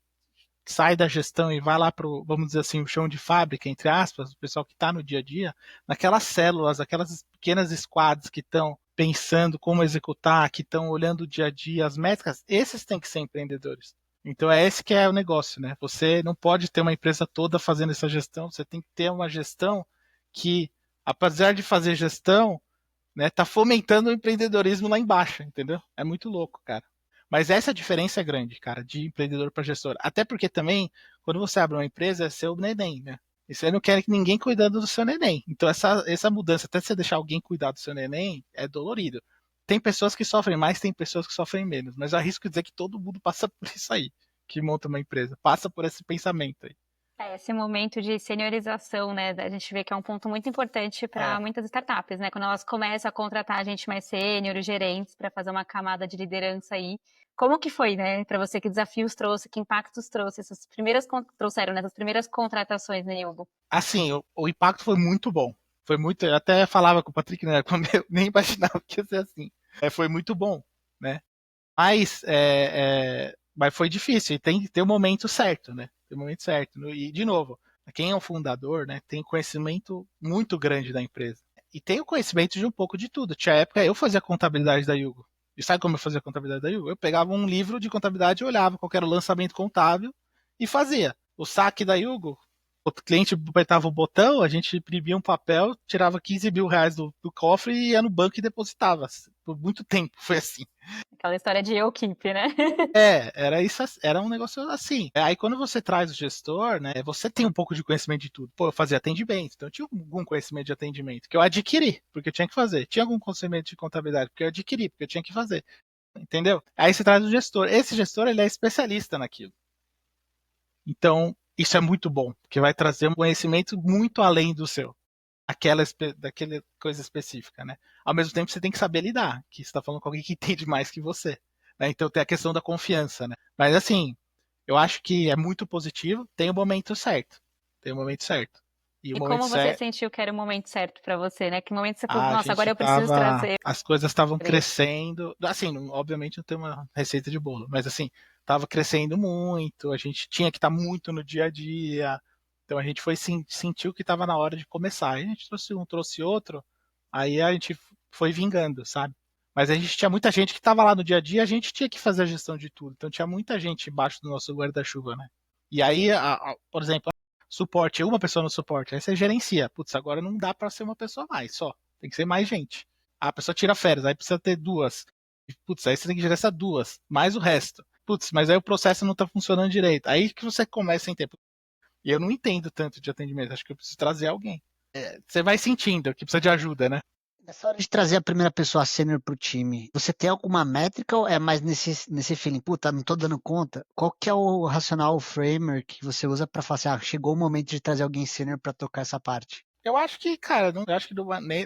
sai da gestão e vai lá para o, vamos dizer assim, o chão de fábrica, entre aspas, o pessoal que está no dia a dia, naquelas células, aquelas pequenas squads que estão pensando como executar, que estão olhando o dia a dia, as métricas, esses têm que ser empreendedores. Então é esse que é o negócio, né? Você não pode ter uma empresa toda fazendo essa gestão, você tem que ter uma gestão que, apesar de fazer gestão, né, tá fomentando o empreendedorismo lá embaixo, entendeu? É muito louco, cara. Mas essa diferença é grande, cara, de empreendedor para gestor. Até porque também, quando você abre uma empresa, é seu neném, né? E você não quer ninguém cuidando do seu neném. Então essa mudança, até você deixar alguém cuidar do seu neném, é dolorido. Tem pessoas que sofrem mais, tem pessoas que sofrem menos. Mas eu arrisco dizer que todo mundo passa por isso aí, que monta uma empresa. Passa por esse pensamento aí. Esse momento de seniorização, né? A gente vê que é um ponto muito importante para muitas startups, né? Quando elas começam a contratar gente mais sênior, gerentes, para fazer uma camada de liderança aí. Como que foi, né? Para você, que desafios trouxe, que impactos trouxe essas primeiras trouxeram nessas primeiras contratações, né, Hugo? Assim, o impacto foi muito bom. Foi muito. Eu até falava com o Patrick, né? Eu nem imaginava que ia ser assim. Foi muito bom, né? Mas foi difícil. E tem que ter o momento certo, né? Tem o momento certo. E, de novo, quem é o fundador, né? Tem conhecimento muito grande da empresa. E tem o conhecimento de um pouco de tudo. Tinha época eu fazia contabilidade da Yugo. E sabe como eu fazia contabilidade da Yugo? Eu pegava um livro de contabilidade e olhava qual era o lançamento contábil e fazia. O saque da Yugo, o cliente apertava o botão, a gente imprimia um papel, tirava 15 mil reais do cofre e ia no banco e depositava. Por muito tempo foi assim. Aquela história de equipe, né? Era isso, era um negócio assim. Aí quando você traz o gestor, né, você tem um pouco de conhecimento de tudo. Pô, eu fazia atendimento, então eu tinha algum conhecimento de atendimento que eu adquiri, porque eu tinha que fazer. Tinha algum conhecimento de contabilidade, porque eu adquiri, porque eu tinha que fazer. Entendeu? Aí você traz o gestor. Esse gestor, ele é especialista naquilo. Então, isso é muito bom, porque vai trazer um conhecimento muito além do seu. Daquela coisa específica, né? Ao mesmo tempo, você tem que saber lidar, que você está falando com alguém que entende mais que você. Né? Então, tem a questão da confiança, né? Mas, assim, eu acho que é muito positivo, tem o momento certo. Tem o momento certo. E o E momento como você certo. sentiu que era o momento certo para você, né? Que momento você falou, A nossa, agora gente eu preciso tava. trazer. As coisas estavam crescendo. Assim, obviamente não tem uma receita de bolo, mas assim, tava crescendo muito, a gente tinha que estar muito no dia a dia. Então a gente sentiu que estava na hora de começar. Aí a gente trouxe um, trouxe outro, aí a gente foi vingando, sabe? Mas a gente tinha muita gente que estava lá no dia a dia, a gente tinha que fazer a gestão de tudo. Então tinha muita gente embaixo do nosso guarda-chuva, né? E aí, por exemplo, suporte, uma pessoa no suporte, aí você gerencia. Putz, agora não dá para ser uma pessoa a mais, só. Tem que ser mais gente. A pessoa tira férias, aí precisa ter duas. Putz, aí você tem que gerenciar duas, mais o resto. Putz, mas aí o processo não tá funcionando direito. Aí que você começa a entender. E eu não entendo tanto de atendimento, acho que eu preciso trazer alguém. Você vai sentindo que precisa de ajuda, né? Nessa hora de trazer a primeira pessoa sênior pro time, você tem alguma métrica ou é mais nesse feeling? Puta, não tô dando conta. Qual que é o racional, o framework que você usa pra falar assim, chegou o momento de trazer alguém sênior pra tocar essa parte? Eu acho que, cara, eu acho que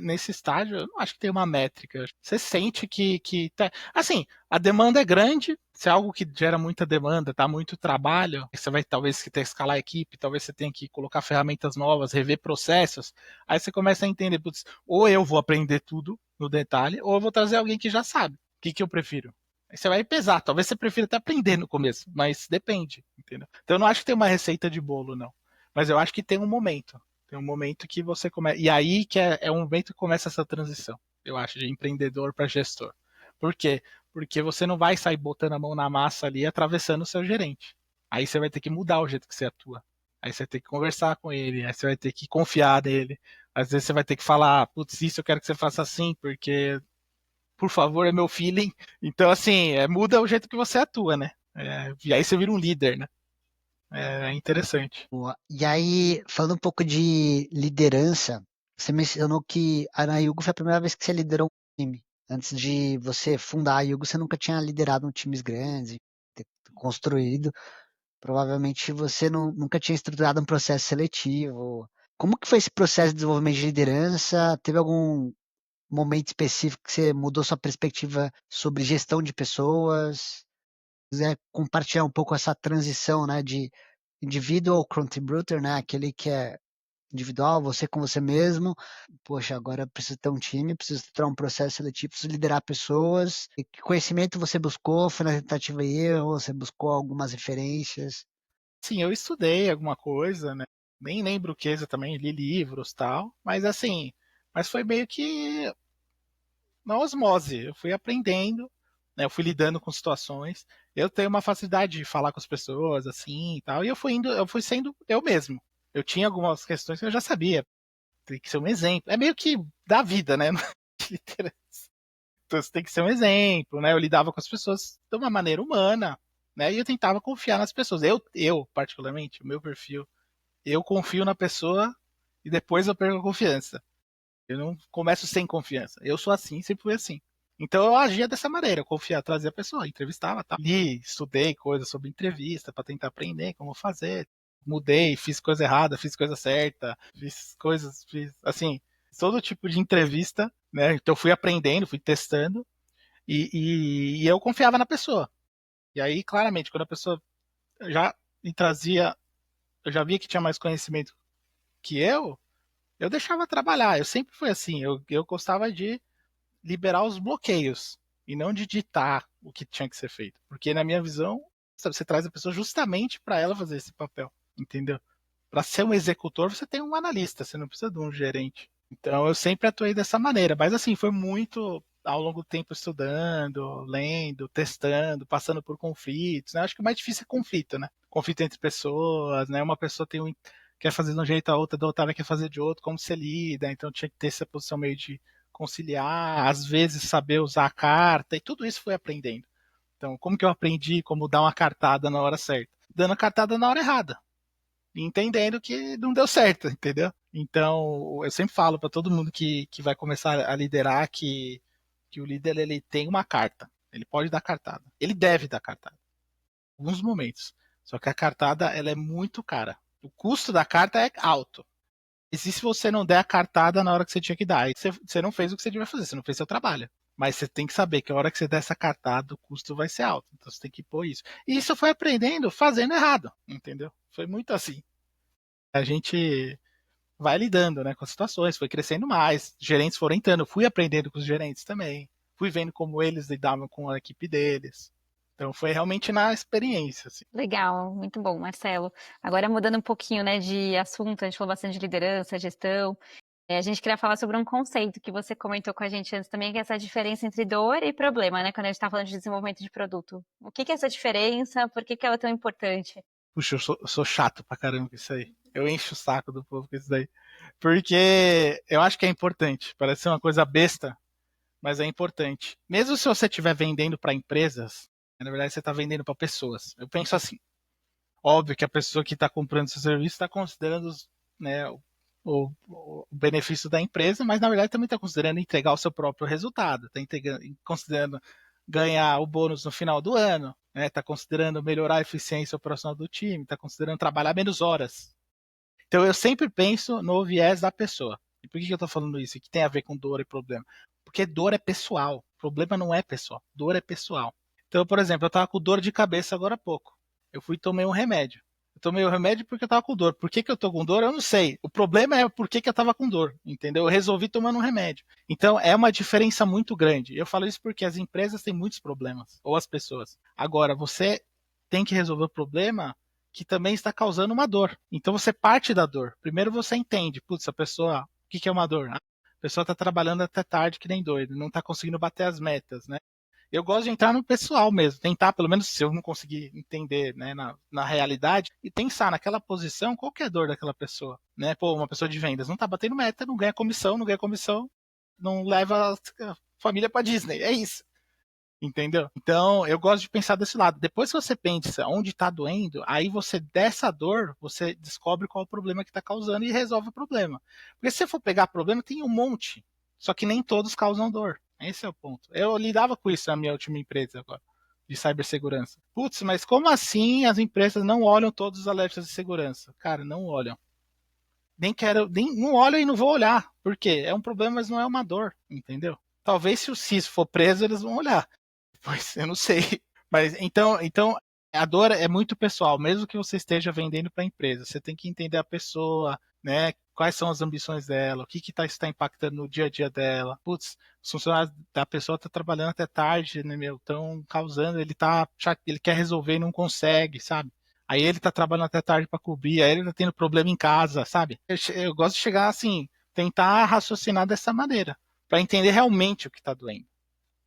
nesse estágio, eu não acho que tem uma métrica. Você sente que tá. Assim, a demanda é grande, se é algo que gera muita demanda, tá muito trabalho, você vai talvez ter que escalar a equipe, talvez você tenha que colocar ferramentas novas, rever processos. Aí você começa a entender, putz, ou eu vou aprender tudo no detalhe, ou eu vou trazer alguém que já sabe. O que eu prefiro? Aí você vai pesar, talvez você prefira até aprender no começo, mas depende, entendeu? Então eu não acho que tem uma receita de bolo, não. Mas eu acho que tem um momento. Tem um momento que você começa. E aí que é um momento que começa essa transição, eu acho, de empreendedor para gestor. Por quê? Porque você não vai sair botando a mão na massa ali, atravessando o seu gerente. Aí você vai ter que mudar o jeito que você atua. Aí você vai ter que conversar com ele, aí você vai ter que confiar nele. Às vezes você vai ter que falar, putz, isso eu quero que você faça assim, porque, por favor, é meu feeling. Então, assim, muda o jeito que você atua, né? E aí você vira um líder, né? É interessante. Boa. E aí, falando um pouco de liderança, você mencionou que na Yugo foi a primeira vez que você liderou um time. Antes de você fundar a Yugo, você nunca tinha liderado um times grandes, ter construído. Provavelmente você nunca tinha estruturado um processo seletivo. Como que foi esse processo de desenvolvimento de liderança? Teve algum momento específico que você mudou sua perspectiva sobre gestão de pessoas? Se quiser compartilhar um pouco essa transição, né, de individual contributor, né, aquele que é individual, você com você mesmo. Poxa, agora eu preciso ter um time, preciso ter um processo seletivo, preciso liderar pessoas. E que conhecimento você buscou? Foi na tentativa e erro? Você buscou algumas referências? Sim, eu estudei alguma coisa, né? Nem lembro o que exatamente, li livros tal, mas assim, mas foi meio que na osmose. Eu fui aprendendo, né? Eu fui lidando com situações. Eu tenho uma facilidade de falar com as pessoas, assim e tal, e eu fui sendo eu mesmo. Eu tinha algumas questões que eu já sabia. Tem que ser um exemplo. É meio que da vida, né? Então você tem que ser um exemplo, né? Eu lidava com as pessoas de uma maneira humana, né? E eu tentava confiar nas pessoas. Eu particularmente, o meu perfil eu confio na pessoa e depois eu perco a confiança. Eu não começo sem confiança. Eu sou assim, sempre fui assim. Então eu agia dessa maneira, eu confiava, trazia a pessoa, entrevistava, tá? Li, estudei coisas sobre entrevista para tentar aprender como fazer. Mudei, fiz coisa errada, fiz coisa certa, fiz assim, todo tipo de entrevista, né? Então fui aprendendo, fui testando e eu confiava na pessoa. E aí, claramente, quando a pessoa já me trazia, eu já via que tinha mais conhecimento que eu deixava trabalhar. Eu sempre fui assim. Eu gostava de liberar os bloqueios e não de ditar o que tinha que ser feito. Porque, na minha visão, sabe, você traz a pessoa justamente para ela fazer esse papel, entendeu? Para ser um executor, você tem um analista, você não precisa de um gerente. Então, eu sempre atuei dessa maneira. Mas, assim, foi muito ao longo do tempo estudando, lendo, testando, passando por conflitos. Né? Acho que o mais difícil é conflito, né? Conflito entre pessoas, né? Uma pessoa tem quer fazer de um jeito, a outra da outra quer fazer de outro, como você lida. Então, tinha que ter essa posição meio de conciliar, às vezes saber usar a carta, e tudo isso foi aprendendo. Então, como que eu aprendi como dar uma cartada na hora certa? Dando a cartada na hora errada. E entendendo que não deu certo, entendeu? Então, eu sempre falo para todo mundo que vai começar a liderar que o líder ele tem uma carta. Ele pode dar cartada. Ele deve dar cartada. Em alguns momentos. Só que a cartada ela é muito cara. O custo da carta é alto. E se você não der a cartada na hora que você tinha que dar? Aí você não fez o que você devia fazer, você não fez seu trabalho. Mas você tem que saber que a hora que você der essa cartada, o custo vai ser alto. Então você tem que pôr isso. E isso foi aprendendo fazendo errado, entendeu? Foi muito assim. A gente vai lidando, né, com as situações, foi crescendo mais, gerentes foram entrando, fui aprendendo com os gerentes também, fui vendo como eles lidavam com a equipe deles. Então foi realmente na experiência, assim. Legal, muito bom, Marcelo. Agora mudando um pouquinho, né, de assunto, a gente falou bastante de liderança, gestão. A gente queria falar sobre um conceito que você comentou com a gente antes também, que é essa diferença entre dor e problema, né, quando a gente está falando de desenvolvimento de produto. O que que é essa diferença? Por que que ela é tão importante? Puxa, eu sou chato pra caramba com isso aí. Eu encho o saco do povo com isso daí. Porque eu acho que é importante. Parece ser uma coisa besta, mas é importante. Mesmo se você estiver vendendo para empresas, na verdade você está vendendo para pessoas. Eu penso assim. Óbvio que a pessoa que está comprando seu serviço está considerando, né, o benefício da empresa, mas na verdade também está considerando entregar o seu próprio resultado, está considerando ganhar o bônus no final do ano, está considerando melhorar a eficiência operacional do time, está considerando trabalhar menos horas. Então eu sempre penso no viés da pessoa. E por que eu estou falando isso? Que tem a ver com dor e problema? Porque dor é pessoal, problema não é pessoal, dor é pessoal. Então, por exemplo, eu estava com dor de cabeça agora há pouco. Eu fui e tomei um remédio. Eu tomei o remédio porque eu estava com dor. Por que eu estou com dor? Eu não sei. O problema é por que eu estava com dor, entendeu? Eu resolvi tomando um remédio. Então, é uma diferença muito grande. Eu falo isso porque as empresas têm muitos problemas, ou as pessoas. Agora, você tem que resolver o problema que também está causando uma dor. Então, você parte da dor. Primeiro você entende, putz, a pessoa, o que é uma dor? A pessoa está trabalhando até tarde que nem doido, não está conseguindo bater as metas, né? Eu gosto de entrar no pessoal mesmo, tentar, pelo menos se eu não conseguir entender, né, na realidade, e pensar naquela posição, qual que é a dor daquela pessoa, né? Pô, uma pessoa de vendas não tá batendo meta, não ganha comissão, não leva a família pra Disney, é isso. Entendeu? Então, eu gosto de pensar desse lado. Depois que você pensa onde está doendo, aí você, dessa dor, você descobre qual é o problema que está causando e resolve o problema. Porque se você for pegar problema, tem um monte. Só que nem todos causam dor. Esse é o ponto. Eu lidava com isso na minha última empresa agora, de cibersegurança. Putz, mas como assim as empresas não olham todos os alertas de segurança? Cara, não olham. Não olham e não vou olhar. Por quê? É um problema, mas não é uma dor, entendeu? Talvez se o CIS for preso, eles vão olhar. Pois eu não sei. Mas então a dor é muito pessoal, mesmo que você esteja vendendo para a empresa. Você tem que entender a pessoa, né? Quais são as ambições dela, o que está impactando no dia a dia dela. Putz, os funcionários da pessoa tá trabalhando até tarde, né, meu? Estão causando, ele quer resolver e não consegue, sabe? Aí ele tá trabalhando até tarde para cobrir, aí ele tá tendo problema em casa, sabe? Eu gosto de chegar assim, tentar raciocinar dessa maneira, para entender realmente o que está doendo.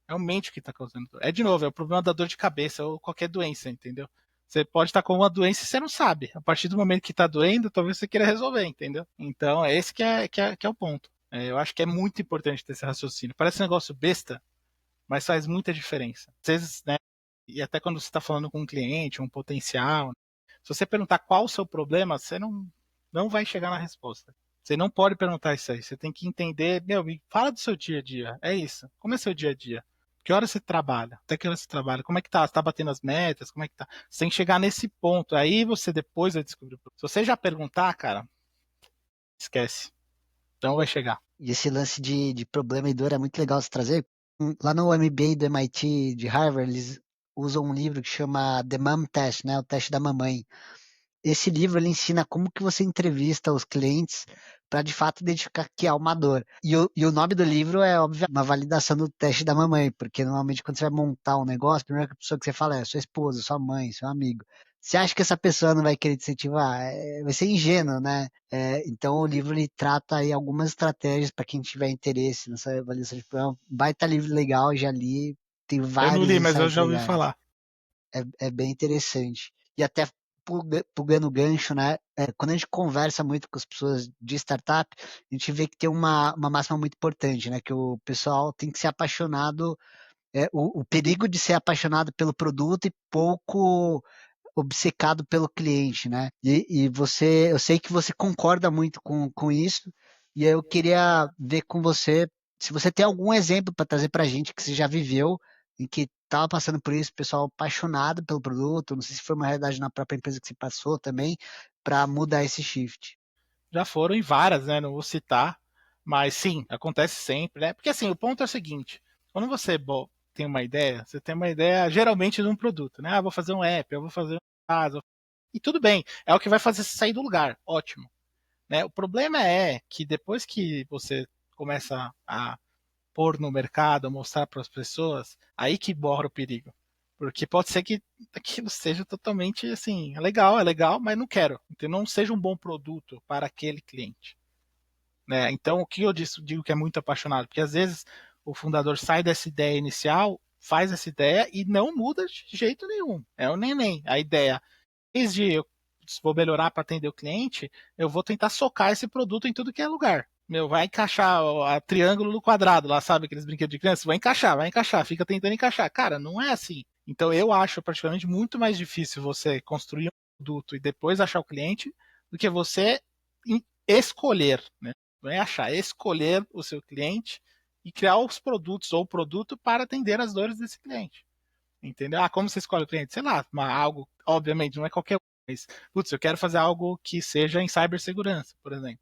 Realmente o que está causando dor. É de novo, é o problema da dor de cabeça ou qualquer doença, entendeu? Você pode estar com uma doença e você não sabe. A partir do momento que está doendo, talvez você queira resolver, entendeu? Então, é esse que é o ponto. Eu acho que é muito importante ter esse raciocínio. Parece um negócio besta, mas faz muita diferença. Às vezes, né? E até quando você está falando com um cliente, um potencial, se você perguntar qual o seu problema, você não vai chegar na resposta. Você não pode perguntar isso aí. Você tem que entender, me fala do seu dia a dia. É isso. Como é seu dia a dia? Que hora você trabalha? Até que hora você trabalha? Como é que tá? Você tá batendo as metas? Como é que tá? Você tem que chegar nesse ponto. Aí você depois vai descobrir. Se você já perguntar, cara, esquece. Então vai chegar. E esse lance de problema e dor é muito legal se trazer. Lá no MBA do MIT de Harvard, eles usam um livro que chama The Mom Test, né? O teste da mamãe. Esse livro ele ensina como que você entrevista os clientes para de fato identificar que é uma dor. E o nome do livro é, óbvio, uma validação do teste da mamãe, porque normalmente quando você vai montar um negócio, a primeira pessoa que você fala é sua esposa, sua mãe, seu amigo. Você acha que essa pessoa não vai querer te incentivar? Vai ser ingênuo, né? Então o livro ele trata aí algumas estratégias para quem tiver interesse nessa avaliação de problema. Baita livro legal, já li, tem Eu não vários li, mas eu insights já ouvi legais. falar. É bem interessante. E até pegando o gancho, né? Quando a gente conversa muito com as pessoas de startup, a gente vê que tem uma máxima muito importante, né? Que o pessoal tem que ser apaixonado, o perigo de ser apaixonado pelo produto e pouco obcecado pelo cliente, né? E eu sei que você concorda muito com isso, e eu queria ver com você se você tem algum exemplo para trazer para a gente que você já viveu, em que estava passando por isso, pessoal apaixonado pelo produto, não sei se foi uma realidade na própria empresa que você passou também, para mudar esse shift. Já foram em várias, né? Não vou citar, mas sim, acontece sempre, né? Porque assim, o ponto é o seguinte: quando você tem uma ideia, você tem uma ideia geralmente de um produto, né? Ah, vou fazer um app, eu vou fazer um caso. E tudo bem, é o que vai fazer você sair do lugar, ótimo. Né? O problema é que depois que você começa a pôr no mercado, a mostrar para as pessoas, aí que borra o perigo. Porque pode ser que aquilo seja totalmente assim, é legal, mas não quero. Então não seja um bom produto para aquele cliente. Né? Então o que eu digo que é muito apaixonado, porque às vezes o fundador sai dessa ideia inicial, faz essa ideia e não muda de jeito nenhum. É o neném. A ideia, desde eu vou melhorar para atender o cliente, eu vou tentar socar esse produto em tudo que é lugar. Meu, vai encaixar a triângulo no quadrado, lá sabe aqueles brinquedos de criança? Vai encaixar, fica tentando encaixar. Cara, não é assim. Então eu acho particularmente muito mais difícil você construir um produto e depois achar o cliente do que você escolher, né? Não é achar, é escolher o seu cliente e criar os produtos ou o produto para atender as dores desse cliente. Entendeu? Como você escolhe o cliente? Sei lá, algo, obviamente, não é qualquer um, mas, putz, eu quero fazer algo que seja em cibersegurança, por exemplo.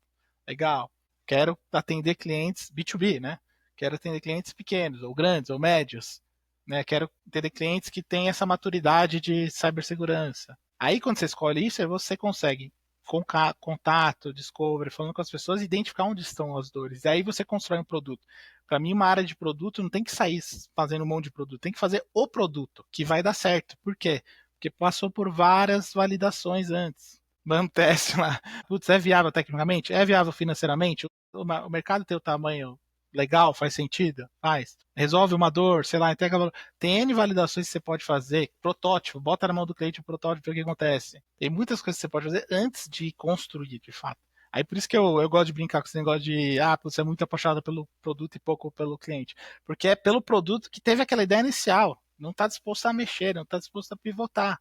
Legal. Quero atender clientes B2B, né? Quero atender clientes pequenos, ou grandes, ou médios. Né? Quero atender clientes que têm essa maturidade de cibersegurança. Aí, quando você escolhe isso, você consegue, com contato, discovery, falando com as pessoas, identificar onde estão as dores. E aí você constrói um produto. Para mim, uma área de produto não tem que sair fazendo um monte de produto, tem que fazer o produto que vai dar certo. Por quê? Porque passou por várias validações antes. Mano, teste lá. Putz, é viável tecnicamente? É viável financeiramente? O mercado tem o tamanho legal? Faz sentido? Faz. Resolve uma dor, sei lá, entrega valor. Tem N validações que você pode fazer. Protótipo, bota na mão do cliente o protótipo e vê o que acontece. Tem muitas coisas que você pode fazer antes de construir, de fato. Aí por isso que eu gosto de brincar com esse negócio de você é muito apaixonado pelo produto e pouco pelo cliente. Porque é pelo produto que teve aquela ideia inicial. Não está disposto a mexer, não está disposto a pivotar.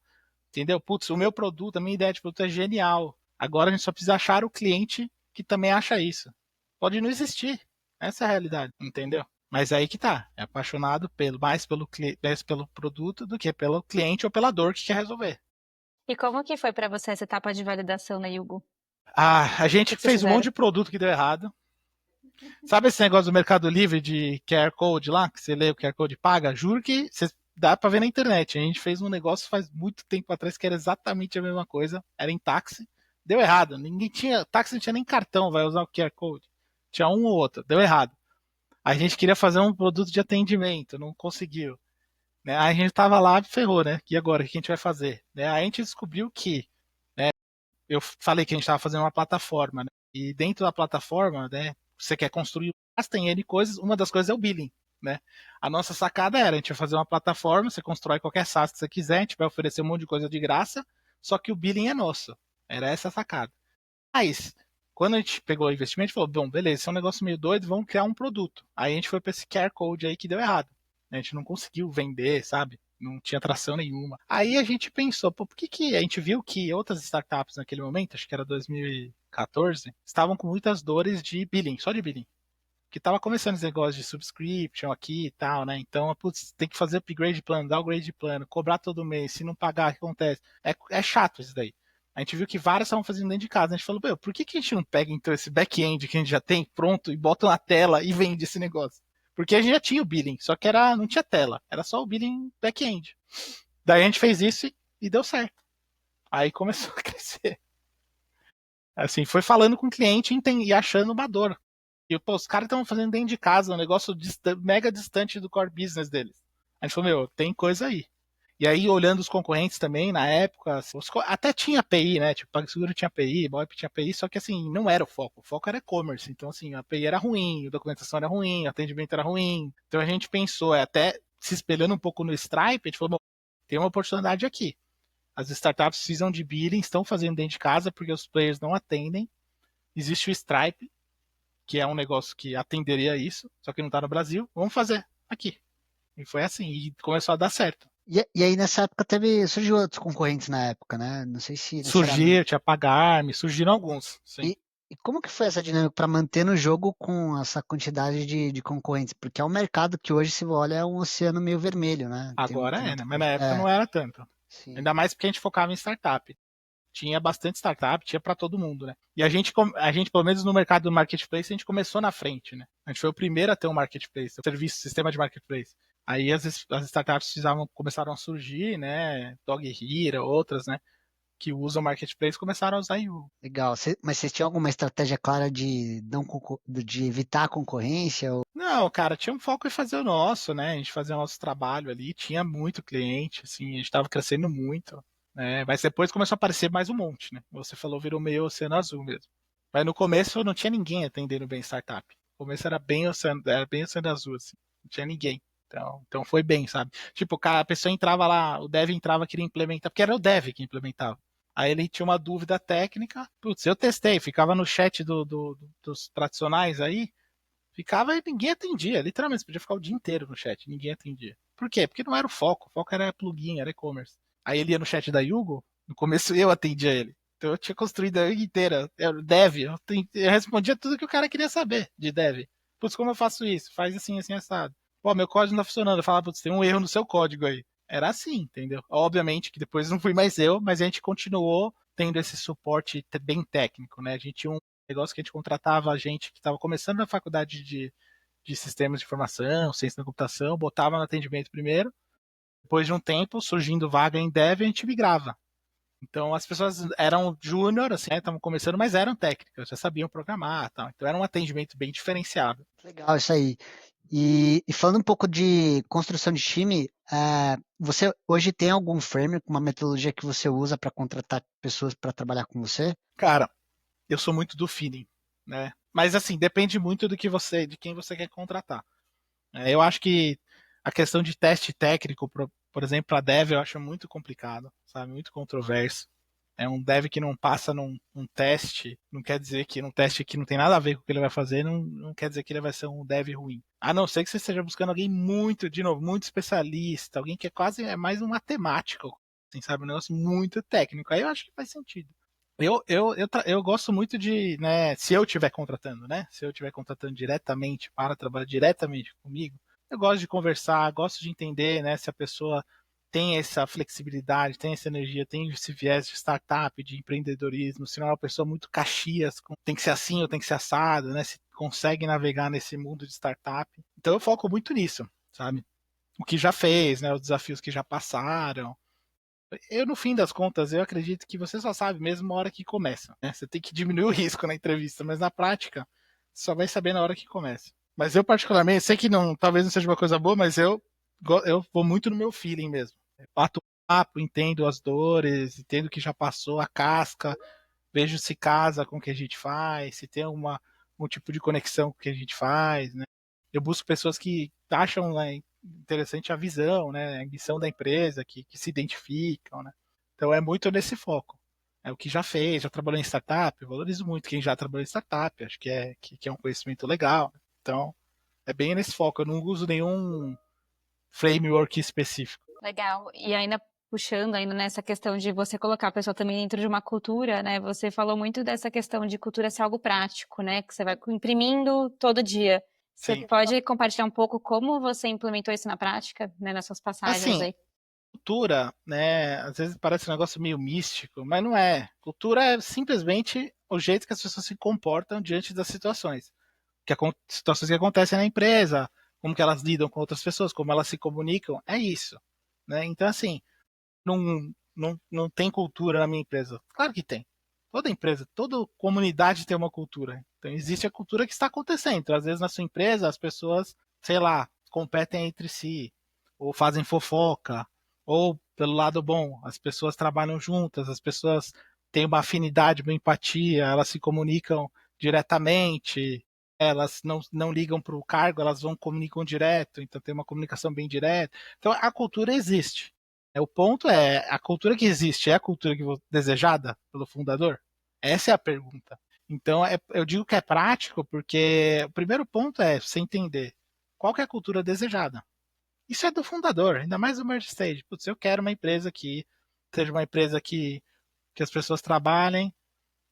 Entendeu? Putz, o meu produto, a minha ideia de produto é genial. Agora a gente só precisa achar o cliente que também acha isso. Pode não existir. Essa é a realidade, entendeu? Mas aí que tá. É apaixonado mais pelo produto do que pelo cliente ou pela dor que quer resolver. E como que foi para você essa etapa de validação na Yugo? A gente fez um monte de produto que deu errado. Sabe esse negócio do Mercado Livre de QR Code lá, que você lê o QR Code e paga? Juro que dá pra ver na internet. A gente fez um negócio faz muito tempo atrás que era exatamente a mesma coisa. Era em táxi. Deu errado. Táxi não tinha nem cartão, vai usar o QR Code. Tinha um ou outro. Deu errado. A gente queria fazer um produto de atendimento, não conseguiu. Né? Aí a gente tava lá e ferrou, né? E agora, o que a gente vai fazer? Né? Aí a gente descobriu que, né? Eu falei que a gente estava fazendo uma plataforma, né? E dentro da plataforma, né? Você quer construir, mas tem N coisas, uma das coisas é o billing, né? A nossa sacada era, a gente vai fazer uma plataforma, você constrói qualquer SaaS que você quiser, a gente vai oferecer um monte de coisa de graça, só que o billing é nosso. Era essa a sacada. Mas, quando a gente pegou o investimento, falou, bom, beleza, esse é um negócio meio doido, vamos criar um produto. Aí a gente foi para esse QR Code aí que deu errado. A gente não conseguiu vender, sabe? Não tinha tração nenhuma. Aí a gente pensou, por que a gente viu que outras startups naquele momento, acho que era 2014, estavam com muitas dores de billing, só de billing. Que estava começando esse negócio de subscription aqui e tal, né? Então, putz, tem que fazer upgrade de plano, downgrade de plano, cobrar todo mês, se não pagar, o que acontece? É chato isso daí. A gente viu que várias estavam fazendo dentro de casa. A gente falou, por que a gente não pega então esse back-end que a gente já tem pronto e bota na tela e vende esse negócio? Porque a gente já tinha o billing, só que não tinha tela, era só o billing back-end. Daí a gente fez isso e deu certo. Aí começou a crescer. Assim, foi falando com o cliente e achando uma dor. E os caras estavam fazendo dentro de casa, um negócio mega distante do core business deles. A gente falou, tem coisa aí. E aí, olhando os concorrentes também, na época, até tinha API, né? Tipo, PagSeguro tinha API, Boip tinha API, só que assim, não era o foco. O foco era e-commerce. Então, assim, a API era ruim, a documentação era ruim, o atendimento era ruim. Então a gente pensou, até se espelhando um pouco no Stripe, a gente falou, bom, tem uma oportunidade aqui. As startups precisam de billing, estão fazendo dentro de casa porque os players não atendem. Existe o Stripe, que é um negócio que atenderia isso, só que não está no Brasil. Vamos fazer aqui. E foi assim, e começou a dar certo. E aí nessa época surgiu outros concorrentes na época, né? Não sei se Surgiu, tinha Pagar-me, surgiram alguns. Sim. E como que foi essa dinâmica para manter no jogo com essa quantidade de concorrentes? Porque é um mercado que hoje, se olha, é um oceano meio vermelho, né? Agora né? Mas na época não era tanto. Sim. Ainda mais porque a gente focava em startup. Tinha bastante startup, tinha para todo mundo, né? E a gente, pelo menos no mercado do marketplace, a gente começou na frente, né? A gente foi o primeiro a ter um marketplace, um serviço, sistema de marketplace. Aí as startups começaram a surgir, né? Dog Hero, outras, né? Que usam marketplace começaram a usar o. Legal. Mas vocês tinham alguma estratégia clara de evitar a concorrência? Ou... Não, cara, tinha um foco em fazer o nosso, né? A gente fazia o nosso trabalho ali, tinha muito cliente, assim, a gente estava crescendo muito. Né? Mas depois começou a aparecer mais um monte, né? Você falou, virou meio oceano azul mesmo. Mas no começo não tinha ninguém atendendo bem startup. No começo era bem oceano azul, assim. Não tinha ninguém. Então foi bem, sabe? Tipo, a pessoa entrava lá, o dev entrava, queria implementar, porque era o dev que implementava. Aí ele tinha uma dúvida técnica. Putz, eu testei, ficava no chat dos tradicionais aí, ficava e ninguém atendia. Literalmente, você podia ficar o dia inteiro no chat, ninguém atendia. Por quê? Porque não era o foco era plugin, era e-commerce. Aí ele ia no chat da Yugo, no começo eu atendia ele. Então eu tinha construído a org inteira. Dev, eu respondia tudo que o cara queria saber de dev. Putz, como eu faço isso? Faz assim, assim, assado. Pô, meu código não tá funcionando. Eu falava, putz, tem um erro no seu código aí. Era assim, entendeu? Obviamente que depois não fui mais eu, mas a gente continuou tendo esse suporte bem técnico, né? A gente tinha um negócio que a gente contratava a gente que estava começando na faculdade de sistemas de informação, ciência da computação, botava no atendimento primeiro. Depois de um tempo, surgindo vaga em dev, a gente migrava. Então as pessoas eram júnior, assim, estavam começando, mas eram técnicas, já sabiam programar, tal. Então era um atendimento bem diferenciado. Legal isso aí. E falando um pouco de construção de time, você hoje tem algum framework, uma metodologia que você usa para contratar pessoas para trabalhar com você? Cara, eu sou muito do feeling, né? Mas assim, depende muito de quem você quer contratar. Eu acho que a questão de teste técnico, por exemplo, para dev, eu acho muito complicado, sabe? Muito controverso. É um dev que não passa num teste, não quer dizer que num teste que não tem nada a ver com o que ele vai fazer, não quer dizer que ele vai ser um dev ruim. A não ser que você esteja buscando alguém muito, de novo, muito especialista, alguém que é mais um matemático, assim, sabe? Um negócio muito técnico. Aí eu acho que faz sentido. Eu gosto muito de, né, se eu estiver contratando, né? Se eu estiver contratando diretamente para trabalhar diretamente comigo, eu gosto de conversar, gosto de entender, né, se a pessoa tem essa flexibilidade, tem essa energia, tem esse viés de startup, de empreendedorismo, se não é uma pessoa muito caxias, tem que ser assim ou tem que ser assado, né? Se consegue navegar nesse mundo de startup. Então eu foco muito nisso, sabe? O que já fez, né? Os desafios que já passaram. Eu, no fim das contas, eu acredito que você só sabe mesmo na hora que começa, né? Você tem que diminuir o risco na entrevista, mas na prática, você só vai saber na hora que começa. Mas eu, particularmente, sei que não, talvez não seja uma coisa boa, mas eu vou muito no meu feeling mesmo. Bato o papo, entendo as dores, entendo o que já passou, a casca, vejo se casa com o que a gente faz, se tem um tipo de conexão com o que a gente faz, né? Eu busco pessoas que acham, né, interessante a visão, né, a missão da empresa, que se identificam, né? Então é muito nesse foco. É o que já fez, já trabalhou em startup, eu valorizo muito quem já trabalhou em startup, acho que é um conhecimento legal. Então, é bem nesse foco, eu não uso nenhum framework específico. Legal. E ainda puxando ainda nessa questão de você colocar a pessoa também dentro de uma cultura, né? Você falou muito dessa questão de cultura ser algo prático, né? Que você vai imprimindo todo dia. Você Sim. pode compartilhar um pouco como você implementou isso na prática, né? Nas suas passagens Assim, aí. cultura, né, às vezes parece um negócio meio místico, mas não é. Cultura é simplesmente o jeito que as pessoas se comportam diante das situações. Situações que acontecem na empresa, como que elas lidam com outras pessoas, como elas se comunicam, é isso. Né? Então, assim, não tem cultura na minha empresa. Claro que tem. Toda empresa, toda comunidade tem uma cultura. Então, existe a cultura que está acontecendo. Então, às vezes, na sua empresa, as pessoas, sei lá, competem entre si, ou fazem fofoca, ou, pelo lado bom, as pessoas trabalham juntas, as pessoas têm uma afinidade, uma empatia, elas se comunicam diretamente, elas não ligam para o cargo, elas vão comunicam direto, então tem uma comunicação bem direta. Então, a cultura existe. O ponto é, a cultura que existe é a cultura desejada pelo fundador? Essa é a pergunta. Então, eu digo que é prático porque o primeiro ponto é você entender qual que é a cultura desejada. Isso é do fundador, ainda mais do merge stage. Putz, eu quero uma empresa que seja uma empresa que as pessoas trabalhem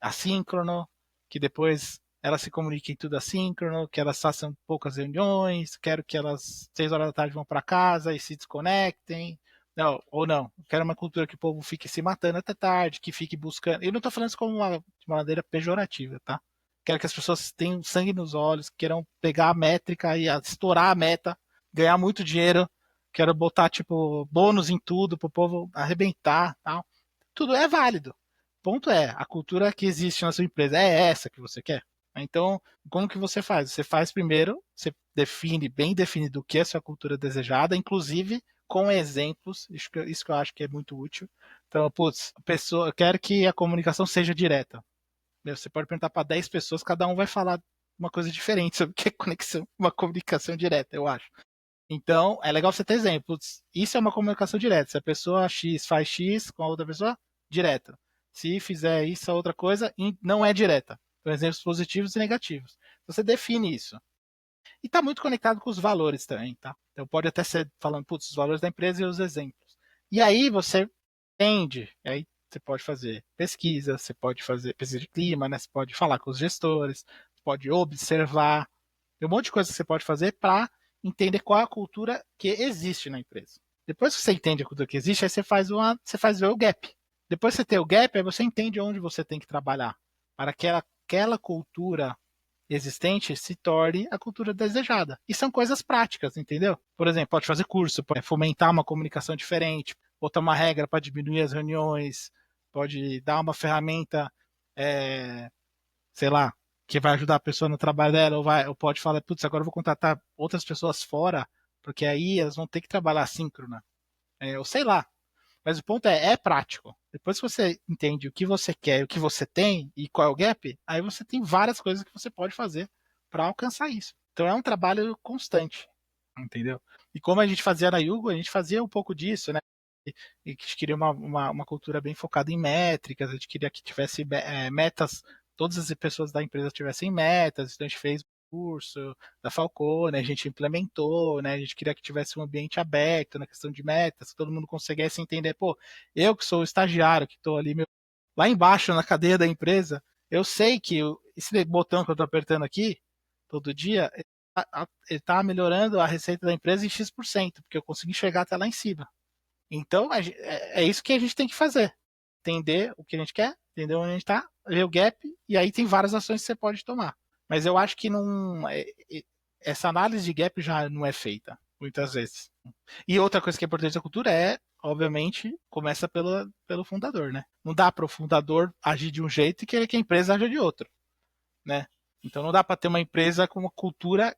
assíncrono, que depois elas se comuniquem tudo assíncrono, que elas façam poucas reuniões, quero que elas 6 horas da tarde vão para casa e se desconectem. Não, ou não. Quero uma cultura que o povo fique se matando até tarde, que fique buscando. Eu não estou falando isso de uma maneira pejorativa, tá? Quero que as pessoas tenham sangue nos olhos, queiram pegar a métrica e estourar a meta, ganhar muito dinheiro. Quero botar, tipo, bônus em tudo para o povo arrebentar, tal. Tudo é válido. Ponto é, a cultura que existe na sua empresa é essa que você quer? Então, como que você faz? Você faz primeiro, você define bem definido o que é a sua cultura desejada, inclusive com exemplos, isso que eu acho que é muito útil. Então, putz, eu quero que a comunicação seja direta. Você pode perguntar para 10 pessoas, cada um vai falar uma coisa diferente sobre o que é conexão, uma comunicação direta, eu acho. Então, é legal você ter exemplos. Isso é uma comunicação direta. Se a pessoa X faz X com a outra pessoa, direta. Se fizer isso, a outra coisa, não é direta. Então, exemplos positivos e negativos. Você define isso. E está muito conectado com os valores também, tá? Então, pode até ser falando, putz, os valores da empresa e os exemplos. E aí você entende, aí Você pode fazer pesquisa, você pode fazer pesquisa de clima, né? Você pode falar com os gestores, você pode observar. Tem um monte de coisa que você pode fazer para entender qual é a cultura que existe na empresa. Depois que você entende a cultura que existe, aí você faz o gap. Depois que você tem o gap, aí você entende onde você tem que trabalhar para que aquela cultura existente se torne a cultura desejada. E são coisas práticas, entendeu? Por exemplo, pode fazer curso, pode fomentar uma comunicação diferente, botar uma regra para diminuir as reuniões, pode dar uma ferramenta, sei lá, que vai ajudar a pessoa no trabalho dela, ou pode falar, putz, agora eu vou contratar outras pessoas fora, porque aí elas vão ter que trabalhar assíncrona. Ou sei lá. Mas o ponto é prático. Depois que você entende o que você quer, o que você tem e qual é o gap, aí você tem várias coisas que você pode fazer para alcançar isso. Então é um trabalho constante, entendeu? E como a gente fazia na Yugo, a gente fazia um pouco disso, né? E a gente queria uma cultura bem focada em métricas, a gente queria que tivesse metas, todas as pessoas da empresa tivessem metas, então a gente fez curso da Falcone, a gente implementou, né? A gente queria que tivesse um ambiente aberto na questão de metas, que todo mundo conseguisse entender, pô, eu que sou o estagiário, que estou ali lá embaixo na cadeia da empresa, eu sei que esse botão que eu estou apertando aqui todo dia, ele está melhorando a receita da empresa em X%, porque eu consigo enxergar até lá em cima. Então, é isso que a gente tem que fazer. Entender o que a gente quer, entender onde a gente está, ver o gap, e aí tem várias ações que você pode tomar. Mas eu acho que essa análise de gap já não é feita, muitas vezes. E outra coisa que é importante da cultura obviamente, começa pelo fundador, né? Não dá para o fundador agir de um jeito e querer que a empresa aja de outro, né? Então não dá para ter uma empresa com uma cultura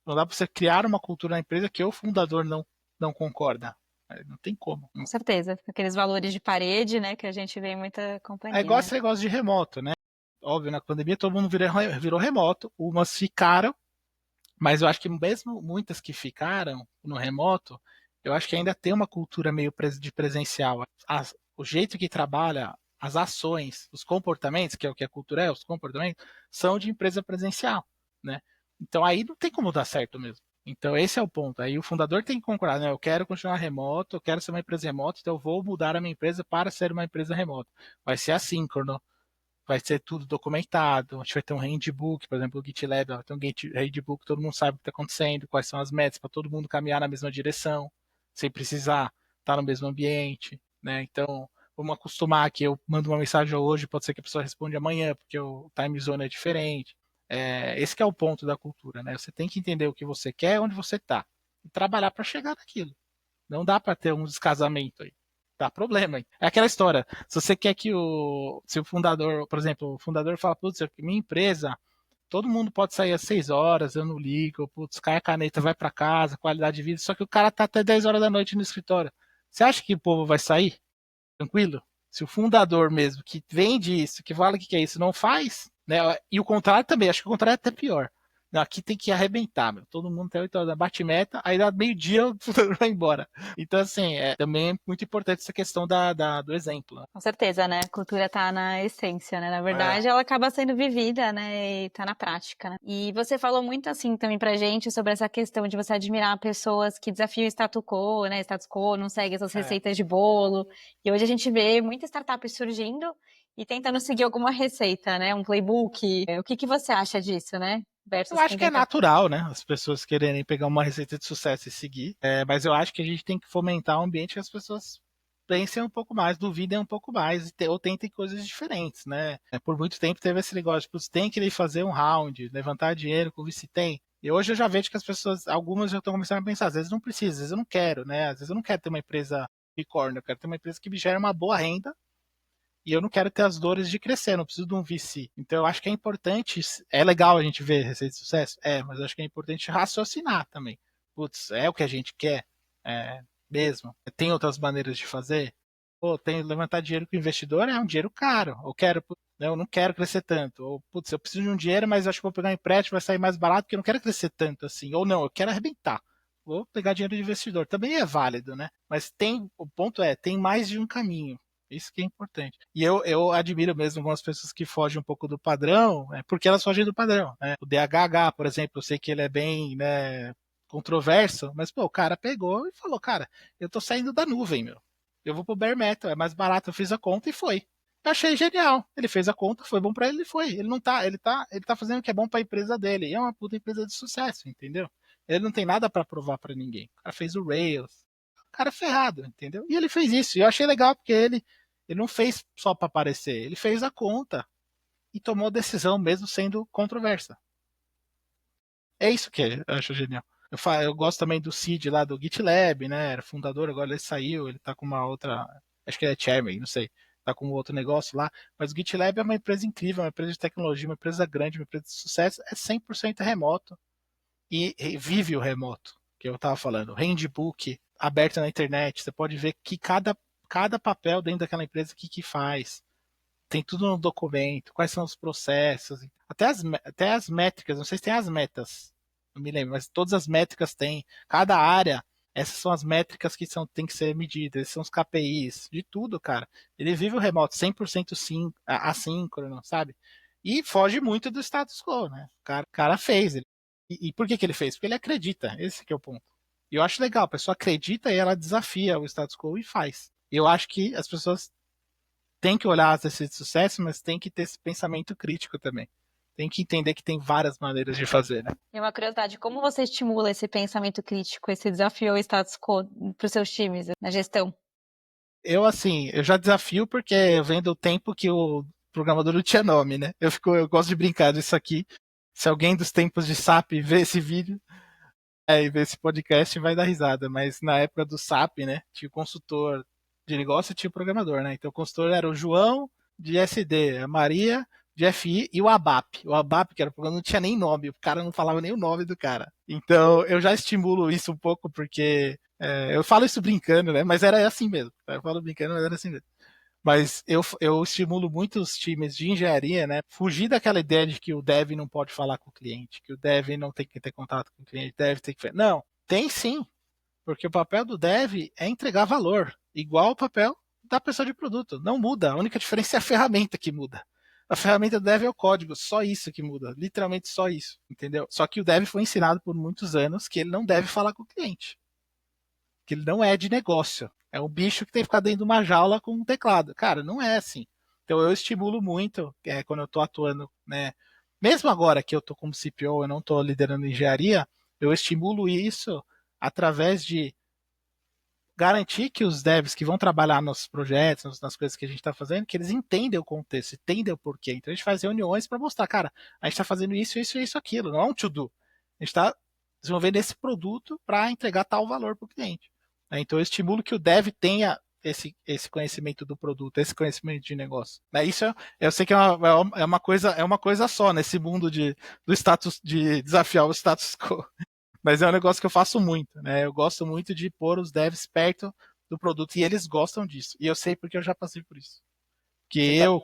não dá para você criar uma cultura na empresa que o fundador não concorda. Não tem como. Com certeza. Aqueles valores de parede, né, que a gente vê em muita companhia. É igual esse negócio de remoto, né? Óbvio, na pandemia todo mundo virou remoto, umas ficaram, mas eu acho que mesmo muitas que ficaram no remoto, eu acho que ainda tem uma cultura meio de presencial. O jeito que trabalha, as ações, os comportamentos, que é o que a cultura os comportamentos, são de empresa presencial, né? Então aí não tem como dar certo mesmo. Então esse é o ponto. Aí o fundador tem que concordar, né? Eu quero continuar remoto, eu quero ser uma empresa remota, então eu vou mudar a minha empresa para ser uma empresa remota. Vai ser assíncrono, vai ser tudo documentado, a gente vai ter um handbook, por exemplo, o GitLab, vai ter um handbook, todo mundo sabe o que está acontecendo, quais são as metas, para todo mundo caminhar na mesma direção, sem precisar estar no mesmo ambiente, né? Então, vamos acostumar que eu mando uma mensagem hoje, pode ser que a pessoa responda amanhã, porque o time zone é diferente. Esse que é o ponto da cultura, né? Você tem que entender o que você quer, onde você está, e trabalhar para chegar naquilo. Não dá para ter um descasamento aí. Dá problema. É aquela história. Se você quer que se o fundador, por exemplo, o fundador fala, putz, minha empresa, todo mundo pode sair às 6 horas, eu não ligo, putz, cai a caneta, vai para casa, qualidade de vida, só que o cara tá até 10 horas da noite no escritório. Você acha que o povo vai sair? Tranquilo? Se o fundador mesmo, que vende isso, que fala que é isso, não faz, né? E o contrário também, acho que o contrário é até pior. Não, aqui tem que arrebentar, meu. Todo mundo até 8 horas, bate meta, aí dá meio-dia o fundador vai embora. Então, assim, também é muito importante essa questão do exemplo. Né? Com certeza, né? A cultura tá na essência, né? Na verdade, ela acaba sendo vivida, né? E tá na prática, né? E você falou muito, assim, também pra gente sobre essa questão de você admirar pessoas que desafiam o status quo, né? Status quo, não segue essas receitas de bolo. E hoje a gente vê muitas startups surgindo e tentando seguir alguma receita, né? Um playbook. O que você acha disso, né? Eu acho que é natural, né? As pessoas quererem pegar uma receita de sucesso e seguir. Mas eu acho que a gente tem que fomentar um ambiente que as pessoas pensem um pouco mais, duvidem um pouco mais ou tentem coisas diferentes, né? Por muito tempo teve esse negócio, tipo, você tem que ir fazer um round, levantar dinheiro com o vice tem. E hoje eu já vejo que as pessoas, algumas já estão começando a pensar, às vezes não precisa, às vezes eu não quero, né? Às vezes eu não quero ter uma empresa unicórnio, eu quero ter uma empresa que me gere uma boa renda e eu não quero ter as dores de crescer, não preciso de um VC. Então eu acho que é importante, é legal a gente ver receita de sucesso? Mas eu acho que é importante raciocinar também. Putz, é o que a gente quer? Mesmo? Tem outras maneiras de fazer? Levantar dinheiro com o investidor é um dinheiro caro. Eu não quero crescer tanto. Ou, putz, eu preciso de um dinheiro, mas acho que vou pegar um empréstimo, vai sair mais barato, porque eu não quero crescer tanto assim. Ou não, eu quero arrebentar. Vou pegar dinheiro de investidor. Também é válido, né? Mas o ponto tem mais de um caminho. Isso que é importante. E eu admiro mesmo algumas pessoas que fogem um pouco do padrão, porque elas fogem do padrão. Né? O DHH, por exemplo, eu sei que ele é bem, né, controverso, mas pô, o cara pegou e falou, cara, eu tô saindo da nuvem, meu. Eu vou pro bare metal, é mais barato, eu fiz a conta e foi. Eu achei genial. Ele fez a conta, foi bom pra ele e foi. Ele tá fazendo o que é bom pra empresa dele. E é uma puta empresa de sucesso, entendeu? Ele não tem nada pra provar pra ninguém. O cara fez o Rails. O cara é ferrado, entendeu? E ele fez isso. E eu achei legal porque ele não fez só pra aparecer. Ele fez a conta e tomou decisão mesmo sendo controversa. É isso que eu acho genial. Eu gosto também do Cid lá do GitLab, né? Era fundador, agora ele saiu, ele tá com uma outra. Acho que ele é chairman, não sei. Tá com outro negócio lá. Mas o GitLab é uma empresa incrível, uma empresa de tecnologia, uma empresa grande, uma empresa de sucesso. É 100% remoto. E vive o remoto, que eu tava falando. Handbook aberto na internet. Você pode ver que cada papel dentro daquela empresa, o que faz. Tem tudo no documento, quais são os processos, até as métricas, não sei se tem as metas, não me lembro, mas todas as métricas tem, cada área, essas são as métricas que tem que ser medidas, esses são os KPIs, de tudo, cara. Ele vive o remoto 100% assíncrono, sabe? E foge muito do status quo, né? O cara fez. E por que ele fez? Porque ele acredita, esse que é o ponto. E eu acho legal, a pessoa acredita e ela desafia o status quo e faz. Eu acho que as pessoas tem que olhar as receitas de sucesso, mas tem que ter esse pensamento crítico também. Tem que entender que tem várias maneiras de fazer, né? E uma curiosidade, como você estimula esse pensamento crítico, esse desafio ao status quo para os seus times na gestão? Eu já desafio porque eu vendo o tempo que o programador não tinha nome, né? Eu gosto de brincar disso aqui. Se alguém dos tempos de SAP ver esse vídeo, e ver esse podcast, vai dar risada. Mas na época do SAP, né? Tinha o consultor de negócio e tinha o programador, né? Então o consultor era o João de SD, a Maria de FI e o ABAP. O ABAP, que era o programa, não tinha nem nome, o cara não falava nem o nome do cara. Então eu já estimulo isso um pouco, porque eu falo isso brincando, né? Mas era assim mesmo. Eu falo brincando, mas era assim mesmo. Mas eu estimulo muito os times de engenharia, né? Fugir daquela ideia de que o dev não pode falar com o cliente, que o dev não tem que ter contato com o cliente, deve ter que. Não, tem sim. Porque o papel do dev é entregar valor, igual o papel da pessoa de produto. Não muda. A única diferença é a ferramenta que muda. A ferramenta do dev é o código, só isso que muda. Literalmente só isso, entendeu? Só que o dev foi ensinado por muitos anos que ele não deve falar com o cliente. Que ele não é de negócio. É um bicho que tem que ficar dentro de uma jaula com um teclado. Cara, não é assim. Então eu estimulo muito, quando eu estou atuando, né? Mesmo agora que eu estou como CPO, eu não estou liderando engenharia, eu estimulo isso através de garantir que os devs que vão trabalhar nos projetos, nas coisas que a gente está fazendo, que eles entendem o contexto, entendem o porquê. Então a gente faz reuniões para mostrar, cara, a gente está fazendo isso, isso, isso, aquilo. Não é um to-do. A gente está desenvolvendo esse produto para entregar tal valor para o cliente. Então eu estimulo que o dev tenha esse conhecimento do produto, esse conhecimento de negócio. Isso eu sei que é uma coisa só nesse mundo do status, de desafiar o status quo. Mas é um negócio que eu faço muito, né? Eu gosto muito de pôr os devs perto do produto e eles gostam disso. E eu sei porque eu já passei por isso.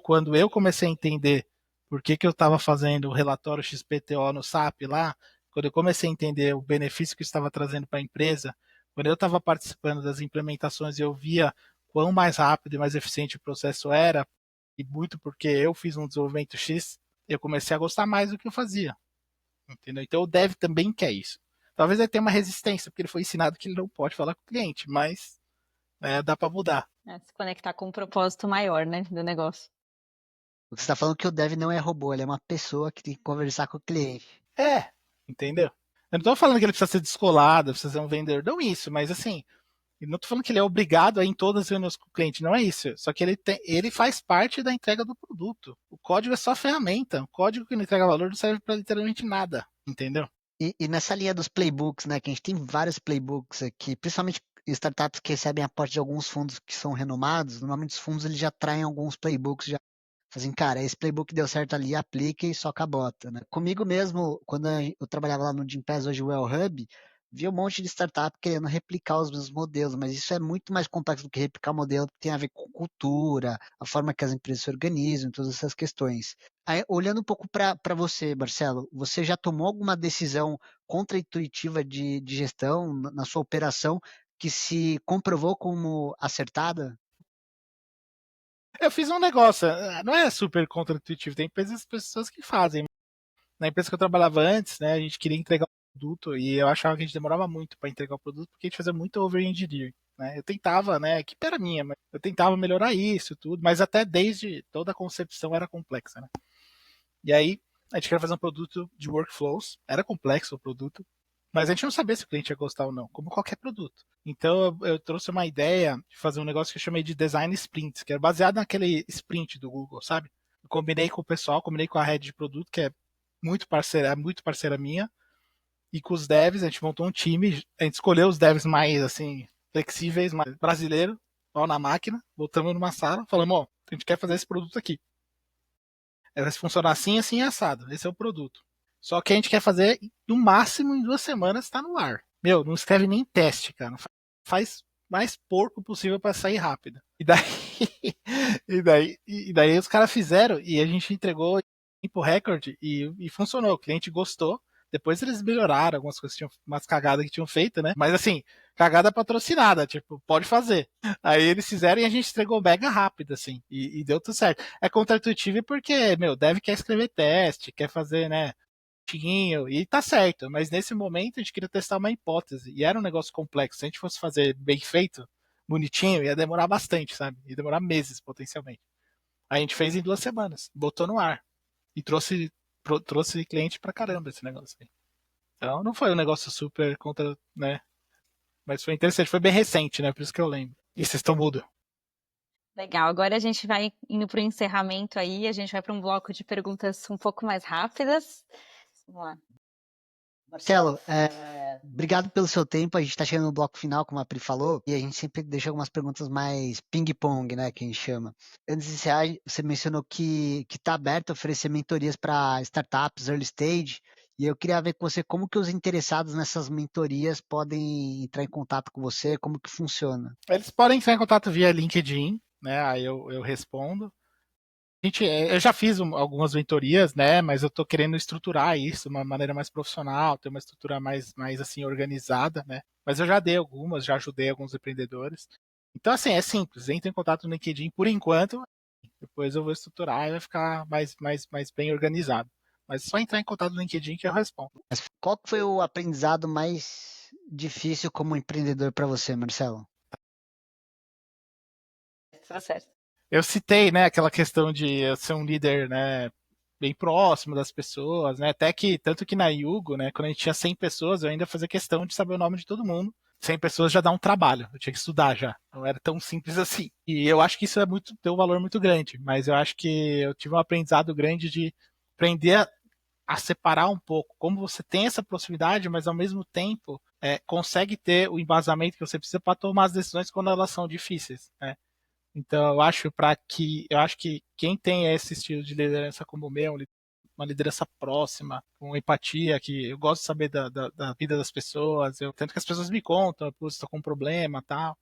Quando eu comecei a entender por que eu estava fazendo o relatório XPTO no SAP lá, quando eu comecei a entender o benefício que estava trazendo para a empresa, quando eu estava participando das implementações e eu via quão mais rápido e mais eficiente o processo era, e muito porque eu fiz um desenvolvimento X, eu comecei a gostar mais do que eu fazia. Entendeu? Então o dev também quer isso. Talvez ele tenha uma resistência, porque ele foi ensinado que ele não pode falar com o cliente, mas dá para mudar. Se conectar com um propósito maior, né, do negócio. Você está falando que o dev não é robô, ele é uma pessoa que tem que conversar com o cliente. Entendeu? Eu não estou falando que ele precisa ser descolado, precisa ser um vendedor, não isso, mas assim, eu não estou falando que ele é obrigado a ir em todas as reuniões com o cliente, não é isso. Só que ele faz parte da entrega do produto. O código é só ferramenta. O código que não entrega valor não serve para literalmente nada, entendeu? E nessa linha dos playbooks, né, que a gente tem vários playbooks aqui, principalmente startups que recebem aporte de alguns fundos que são renomados, normalmente os fundos eles já traem alguns playbooks, já fazem, cara, esse playbook deu certo ali, aplica e só cabota, né? Comigo mesmo, quando eu trabalhava lá no Gympass, hoje o Well Hub, vi um monte de startup querendo replicar os mesmos modelos, mas isso é muito mais complexo do que replicar modelo, porque tem a ver com cultura, a forma que as empresas se organizam, todas essas questões. Aí, olhando um pouco para você, Marcelo, você já tomou alguma decisão contra-intuitiva de gestão na sua operação que se comprovou como acertada? Eu fiz um negócio, não é super contra-intuitivo, tem pessoas que fazem. Na empresa que eu trabalhava antes, né, a gente queria entregar produto e eu achava que a gente demorava muito para entregar o produto porque a gente fazia muito over-engineering. Né? Eu tentava, né, a equipe era minha, mas eu tentava melhorar isso tudo, mas até desde toda a concepção era complexa, né? E aí a gente queria fazer um produto de workflows, era complexo o produto, mas a gente não sabia se o cliente ia gostar ou não, como qualquer produto. Então eu trouxe uma ideia de fazer um negócio que eu chamei de design sprints, que era baseado naquele sprint do Google, sabe? Eu combinei com o pessoal, combinei com a head de produto, que é muito parceira minha, e com os devs, a gente montou um time, a gente escolheu os devs mais, assim, flexíveis, mais brasileiros, pau na máquina, botamos numa sala, falamos, ó, a gente quer fazer esse produto aqui. Vai funcionar assim, assim, assado. Esse é o produto. Só que a gente quer fazer, no máximo, em 2 semanas, tá no ar. Meu, não escreve nem teste, cara. Faz mais porco possível para sair rápido. E daí, e daí os caras fizeram e a gente entregou em tempo recorde e funcionou. O cliente gostou. Depois eles melhoraram algumas coisas, tinham umas cagadas que tinham feito, né? Mas assim, cagada patrocinada, tipo, pode fazer. Aí eles fizeram e a gente entregou mega rápido, assim, e deu tudo certo. É contra-intuitivo porque, meu, deve quer escrever teste, quer fazer, né, tinho, e tá certo, mas nesse momento a gente queria testar uma hipótese, e era um negócio complexo. Se a gente fosse fazer bem feito, bonitinho, ia demorar bastante, sabe? Ia demorar meses, potencialmente. Aí a gente fez em 2 semanas, botou no ar, e trouxe cliente pra caramba esse negócio aí. Então não foi um negócio super contra, né? Mas foi interessante, foi bem recente, né? Por isso que eu lembro. E vocês estão mudo. Legal, agora a gente vai indo para o encerramento aí, a gente vai para um bloco de perguntas um pouco mais rápidas. Vamos lá. Marcelo, obrigado pelo seu tempo. A gente está chegando no bloco final, como a Pri falou, e a gente sempre deixa algumas perguntas mais ping-pong, né, que a gente chama. Antes de encerrar, você mencionou que está aberto a oferecer mentorias para startups, early stage, e eu queria ver com você como que os interessados nessas mentorias podem entrar em contato com você, como que funciona. Eles podem entrar em contato via LinkedIn, né? Aí eu respondo. Eu já fiz algumas mentorias, né? Mas eu estou querendo estruturar isso de uma maneira mais profissional, ter uma estrutura mais assim organizada, né? Mas eu já dei algumas, já ajudei alguns empreendedores. Então assim é simples, entre em contato no LinkedIn por enquanto. Depois eu vou estruturar e vai ficar mais bem organizado. Mas é só entrar em contato no LinkedIn que eu respondo. Mas qual que foi o aprendizado mais difícil como empreendedor para você, Marcelo? Tá certo. Eu citei, né, aquela questão de eu ser um líder, né, bem próximo das pessoas, né, até que, tanto que na Yugo, né, quando a gente tinha 100 pessoas, eu ainda fazia questão de saber o nome de todo mundo. 100 pessoas já dá um trabalho, eu tinha que estudar já, não era tão simples assim. E eu acho que isso tem um valor muito grande, mas eu acho que eu tive um aprendizado grande de aprender a separar um pouco, como você tem essa proximidade, mas ao mesmo tempo consegue ter o embasamento que você precisa para tomar as decisões quando elas são difíceis, né? Então eu acho que quem tem esse estilo de liderança como o meu, uma liderança próxima, com empatia, que eu gosto de saber da vida das pessoas, tanto que as pessoas me contam, estou com um problema, tal.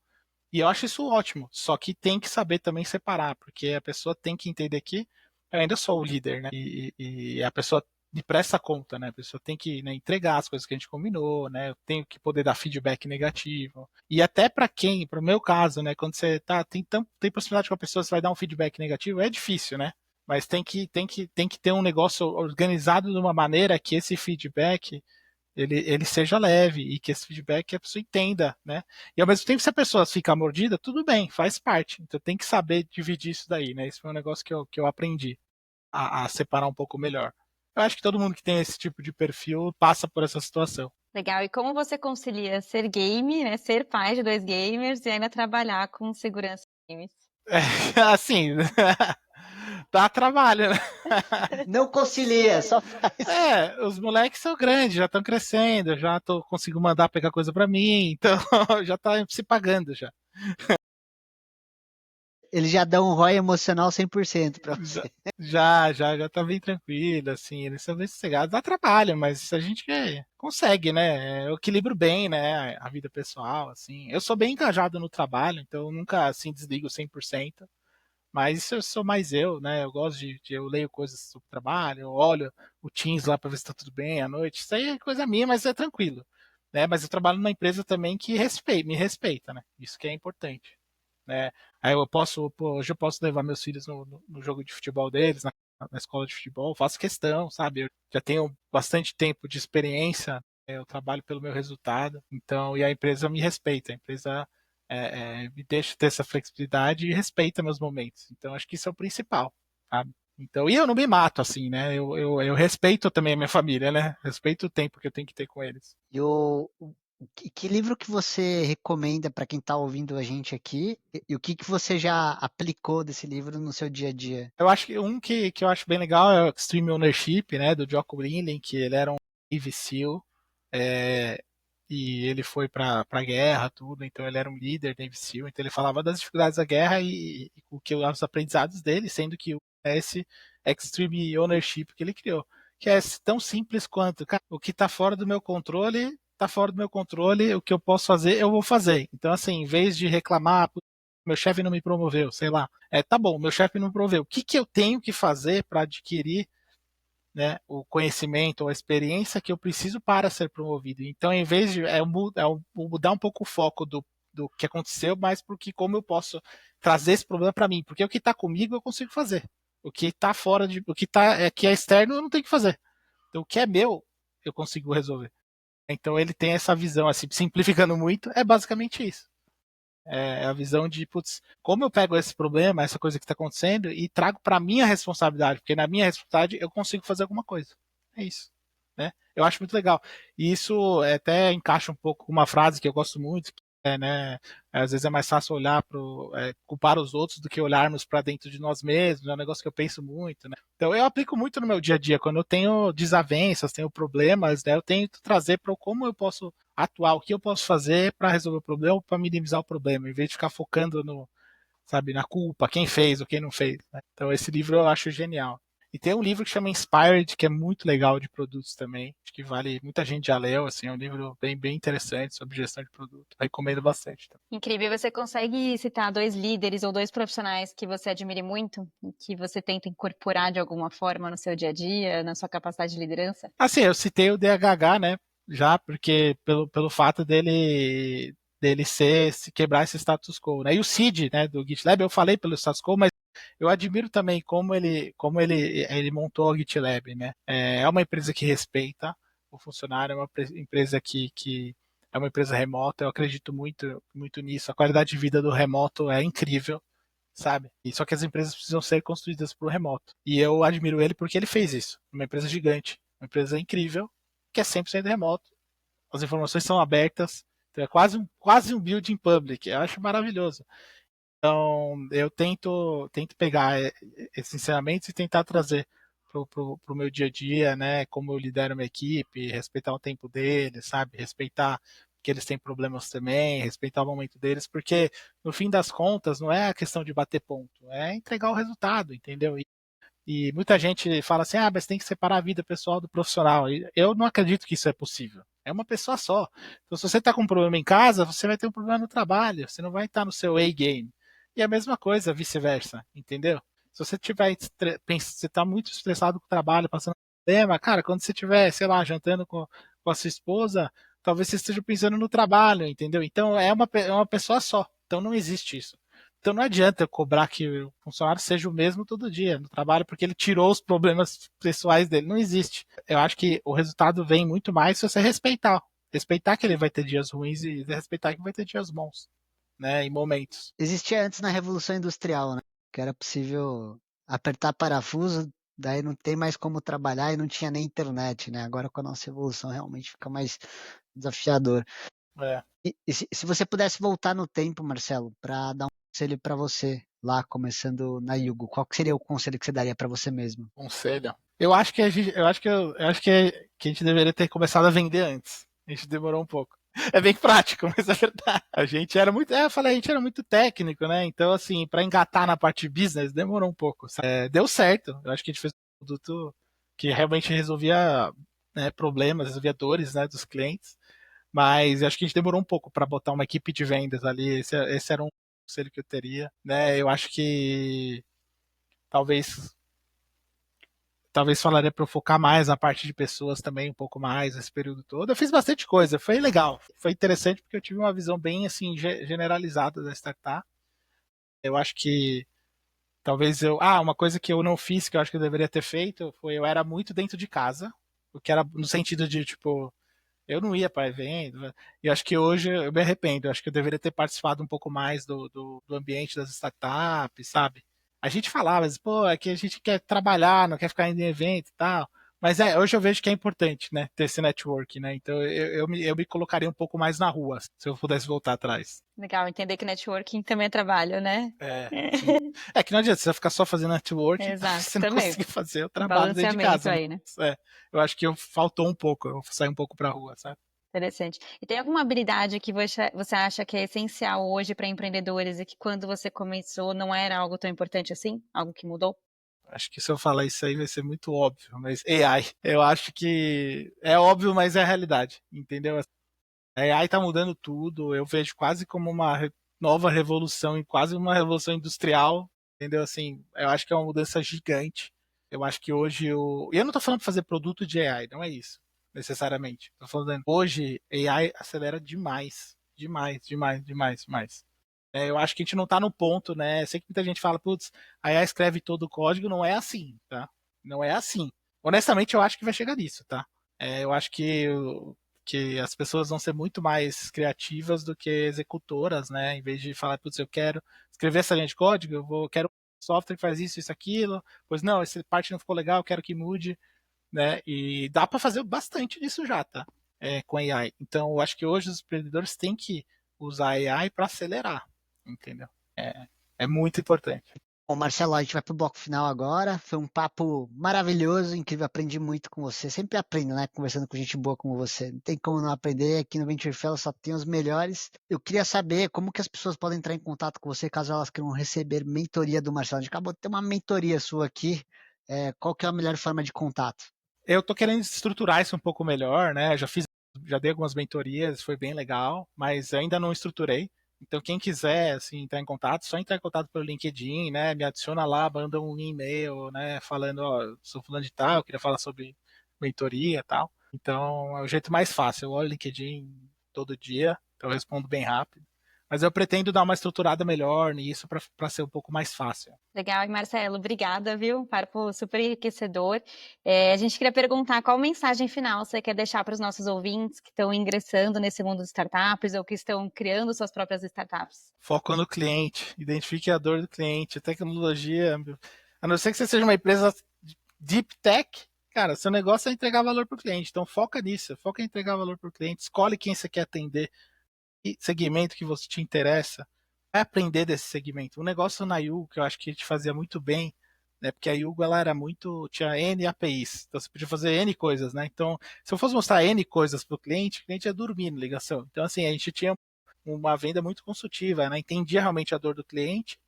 E eu acho isso ótimo. Só que tem que saber também separar, porque a pessoa tem que entender que eu ainda sou o líder, né? E a pessoa me presta conta, né? A pessoa tem que, né, entregar as coisas que a gente combinou, né? Eu tenho que poder dar feedback negativo. E até para o meu caso, né? Quando você tem proximidade com a pessoa, você vai dar um feedback negativo, é difícil, né? Mas tem que ter um negócio organizado de uma maneira que esse feedback ele seja leve e que esse feedback a pessoa entenda, né? E ao mesmo tempo, se a pessoa ficar mordida, tudo bem, faz parte. Então tem que saber dividir isso daí, né? Isso foi um negócio que eu aprendi a separar um pouco melhor. Eu acho que todo mundo que tem esse tipo de perfil passa por essa situação. Legal. E como você concilia ser game, né, ser pai de 2 gamers e ainda trabalhar com segurança de games? Assim, dá trabalho, né? Não concilia, só faz. Os moleques são grandes, já estão crescendo, consigo mandar pegar coisa pra mim, então já tá se pagando já. Ele já dá um ROI emocional 100% para você. Já tá bem tranquilo, assim, eles são bem sossegados, dá trabalho, mas a gente consegue, né? Eu equilibro bem, né, a vida pessoal, assim. Eu sou bem engajado no trabalho, então eu nunca, assim, desligo 100%. Mas isso eu sou mais eu, né? Eu gosto eu leio coisas sobre trabalho, eu olho o Teams lá para ver se tá tudo bem à noite. Isso aí é coisa minha, mas é tranquilo, né? Mas eu trabalho numa empresa também que me respeita, né? Isso que é importante, né? Aí hoje eu posso levar meus filhos no jogo de futebol deles, na escola de futebol, faço questão, sabe? Eu já tenho bastante tempo de experiência eu trabalho pelo meu resultado, então, e a empresa me respeita, a empresa me deixa ter essa flexibilidade e respeita meus momentos. Então, acho que isso é o principal, sabe? Então, e eu não me mato assim, né? Eu respeito também a minha família, né? Respeito o tempo que eu tenho que ter com eles. E que livro que você recomenda para quem está ouvindo a gente aqui? E o que você já aplicou desse livro no seu dia a dia? Eu acho que que eu acho bem legal é o Extreme Ownership, né? Do Jocko Willink, que ele era um Navy SEAL, é, e ele foi para a guerra, tudo, então ele era um líder Navy SEAL, então ele falava das dificuldades da guerra e o que os aprendizados dele, sendo que é esse Extreme Ownership que ele criou, que é tão simples quanto, cara, o que está fora do meu controle, está fora do meu controle, o que eu posso fazer, eu vou fazer. Então, assim, em vez de reclamar, meu chefe não me promoveu, sei lá. Tá bom, meu chefe não me promoveu. O que, que eu tenho que fazer para adquirir, né, o conhecimento ou a experiência que eu preciso para ser promovido? Então, em vez de mudar um pouco o foco do que aconteceu, mas porque como eu posso trazer esse problema para mim? Porque o que está comigo eu consigo fazer. O que está fora de, o que que é externo eu não tenho que fazer. Então, o que é meu eu consigo resolver. Então, ele tem essa visão, assim, simplificando muito, é basicamente isso. É a visão de, putz, como eu pego esse problema, essa coisa que está acontecendo, e trago para minha responsabilidade, porque na minha responsabilidade eu consigo fazer alguma coisa. É isso. Né? Eu acho muito legal. E isso até encaixa um pouco com uma frase que eu gosto muito, que né, às vezes é mais fácil olhar culpar os outros do que olharmos para dentro de nós mesmos, é um negócio que eu penso muito, né? Então eu aplico muito no meu dia a dia, quando eu tenho desavenças, tenho problemas, né, eu tento trazer para como eu posso atuar, o que eu posso fazer para resolver o problema ou para minimizar o problema, em vez de ficar focando no, sabe, na culpa, quem fez ou quem não fez. Né? Então esse livro eu acho genial. E tem um livro que chama Inspired, que é muito legal de produtos também. Acho que vale, muita gente já leu, assim, é um livro bem interessante sobre gestão de produto. Recomendo bastante. Também. Incrível. Você consegue citar 2 líderes ou 2 profissionais que você admire muito e que você tenta incorporar de alguma forma no seu dia a dia, na sua capacidade de liderança? Assim, eu citei o DHH, né? Já, porque pelo fato dele se quebrar esse status quo, né? E o Cid, né, do GitLab, eu falei pelo status quo, mas eu admiro também ele montou a GitLab, né? É uma empresa que respeita o funcionário, é uma empresa que é uma empresa remota, eu acredito muito nisso. A qualidade de vida do remoto é incrível, sabe? E só que as empresas precisam ser construídas para o remoto. E eu admiro ele porque ele fez isso. Uma empresa gigante, uma empresa incrível, que é 100% remoto. As informações são abertas, então é quase um building public. Eu acho maravilhoso. Então, eu tento pegar esses ensinamentos e tentar trazer pro meu dia a dia, né? Como eu lidero minha equipe, respeitar o tempo deles, sabe? Respeitar que eles têm problemas também, respeitar o momento deles, porque no fim das contas não é a questão de bater ponto, é entregar o resultado, entendeu? E muita gente fala assim, mas tem que separar a vida pessoal do profissional. E eu não acredito que isso é possível. É uma pessoa só. Então, se você está com um problema em casa, você vai ter um problema no trabalho. Você não vai estar no seu A-game. E a mesma coisa, vice-versa, entendeu? Se você tiver, você está muito estressado com o trabalho, passando problema, cara, quando você estiver, sei lá, jantando com a sua esposa, talvez você esteja pensando no trabalho, entendeu? Então, é uma pessoa só. Então, não existe isso. Então não adianta cobrar que o funcionário seja o mesmo todo dia no trabalho, porque ele tirou os problemas pessoais dele. Não existe. Eu acho que o resultado vem muito mais se você respeitar. Respeitar que ele vai ter dias ruins e respeitar que vai ter dias bons, né? Em momentos. Existia antes na Revolução Industrial, né? Que era possível apertar parafuso, daí não tem mais como trabalhar e não tinha nem internet, né? Agora com a nossa evolução realmente fica mais desafiador. É. E se você pudesse voltar no tempo, Marcelo, para dar um conselho para você lá, começando na Yugo, qual que seria o conselho que você daria para você mesmo? Conselho. Eu acho que a gente, eu acho que a gente deveria ter começado a vender antes. A gente demorou um pouco. É bem prático, mas é verdade. A gente era muito, eu falei, a gente era muito técnico, né? Então, assim, para engatar na parte de business, demorou um pouco. Deu certo. Eu acho que a gente fez um produto que realmente resolvia, né, problemas, resolvia dores, né, dos clientes. Mas eu acho que a gente demorou um pouco para botar uma equipe de vendas ali. Esse era um conselho que eu teria, né? Eu acho que talvez falaria para eu focar mais na parte de pessoas também, um pouco mais nesse período todo. Eu fiz bastante coisa, foi legal, foi interessante porque eu tive uma visão bem assim generalizada da startup. Eu acho que talvez uma coisa que eu não fiz que eu acho que eu deveria ter feito foi eu era muito dentro de casa, o que era no sentido de tipo Eu não ia para evento. E acho que hoje eu me arrependo. Eu acho que eu deveria ter participado um pouco mais do ambiente das startups, sabe? A gente falava, mas, pô, é que a gente quer trabalhar, não quer ficar indo em evento e tal. Mas hoje eu vejo que é importante, né? Ter esse network, né? Então eu me colocaria um pouco mais na rua, se eu pudesse voltar atrás. Legal, entender que networking também é trabalho, né? Sim. É que não adianta você ficar só fazendo network e Exato, você não também. conseguir fazer o trabalho dentro de Balanceamento casa. aí, né? Mas, eu acho que faltou um pouco, eu saí um pouco pra rua, sabe? Interessante. E tem alguma habilidade que você acha que é essencial hoje para empreendedores e que quando você começou não era algo tão importante assim? Algo que mudou? Acho que se eu falar isso aí vai ser muito óbvio, mas AI, eu acho que é óbvio, mas é a realidade, entendeu? A AI tá mudando tudo, eu vejo quase como uma nova revolução e quase uma revolução industrial, entendeu? Assim, eu acho que é uma mudança gigante. Eu acho que hoje e eu não tô falando para fazer produto de AI, não é isso, necessariamente. Tô falando hoje AI acelera demais, demais, demais, demais, demais. Eu acho que a gente não tá no ponto, né? Sei que muita gente fala, putz, a IA escreve todo o código, não é assim, tá? Não é assim. Honestamente, eu acho que vai chegar nisso, tá? Eu acho que as pessoas vão ser muito mais criativas do que executoras, né? Em vez de falar, putz, eu quero escrever essa linha de código, quero um software que faz isso, aquilo. Pois não, essa parte não ficou legal, eu quero que mude, né? E dá para fazer bastante disso já, tá? Com AI. Então, eu acho que hoje os empreendedores têm que usar AI para acelerar, entendeu? É muito importante. Bom, Marcelo, a gente vai pro bloco final agora. Foi um papo maravilhoso, incrível. Aprendi muito com você. Sempre aprendo, né? Conversando com gente boa como você. Não tem como não aprender. Aqui no Venture Fellows só tem os melhores. Eu queria saber como que as pessoas podem entrar em contato com você caso elas queiram receber mentoria do Marcelo. A gente acabou de ter uma mentoria sua aqui. Qual que é a melhor forma de contato? Eu tô querendo estruturar isso um pouco melhor, né? Já dei algumas mentorias, foi bem legal, mas ainda não estruturei. Então, quem quiser assim, entrar em contato, só entrar em contato pelo LinkedIn, né? Me adiciona lá, manda um e-mail, né? Falando, ó, sou fulano de tal, queria falar sobre mentoria e tal. Então, é o jeito mais fácil. Eu olho o LinkedIn todo dia, então eu respondo bem rápido. Mas eu pretendo dar uma estruturada melhor nisso para ser um pouco mais fácil. Legal, e Marcelo, obrigada, viu? Papo super enriquecedor. A gente queria perguntar qual mensagem final você quer deixar para os nossos ouvintes que estão ingressando nesse mundo de startups ou que estão criando suas próprias startups. Foco no cliente, identifique a dor do cliente, tecnologia. A não ser que você seja uma empresa deep tech, cara, seu negócio é entregar valor para o cliente. Então foca nisso, foca em entregar valor para o cliente. Escolhe quem você quer atender, que segmento que você te interessa. Vai aprender desse segmento. O negócio na Yugo, que eu acho que a gente fazia muito bem, né? Porque a Yugo ela era muito. Tinha N APIs. Então você podia fazer N coisas, né? Então, se eu fosse mostrar N coisas para o cliente ia dormir na ligação. Então, assim, a gente tinha uma venda muito consultiva, né? Entendia realmente a dor do cliente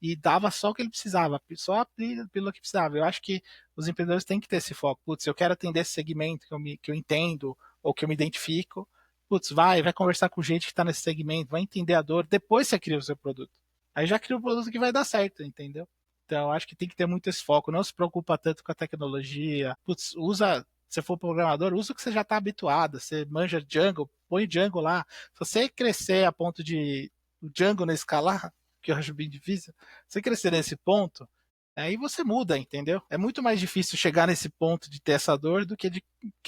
e dava só o que ele precisava, só pelo que precisava. Eu acho que os empreendedores têm que ter esse foco. Putz, eu quero atender esse segmento que eu entendo ou que eu me identifico. Putz, vai conversar com gente que está nesse segmento, vai entender a dor, depois você cria o seu produto. Aí já cria o produto que vai dar certo, entendeu? Então, eu acho que tem que ter muito esse foco. Não se preocupa tanto com a tecnologia. Putz, se for programador, usa o que você já está habituado. Você manja Django, põe Django lá. Se você crescer a ponto de o Django não escalar, que eu acho bem difícil, você crescer nesse ponto, aí você muda, entendeu? É muito mais difícil chegar nesse ponto de ter essa dor do que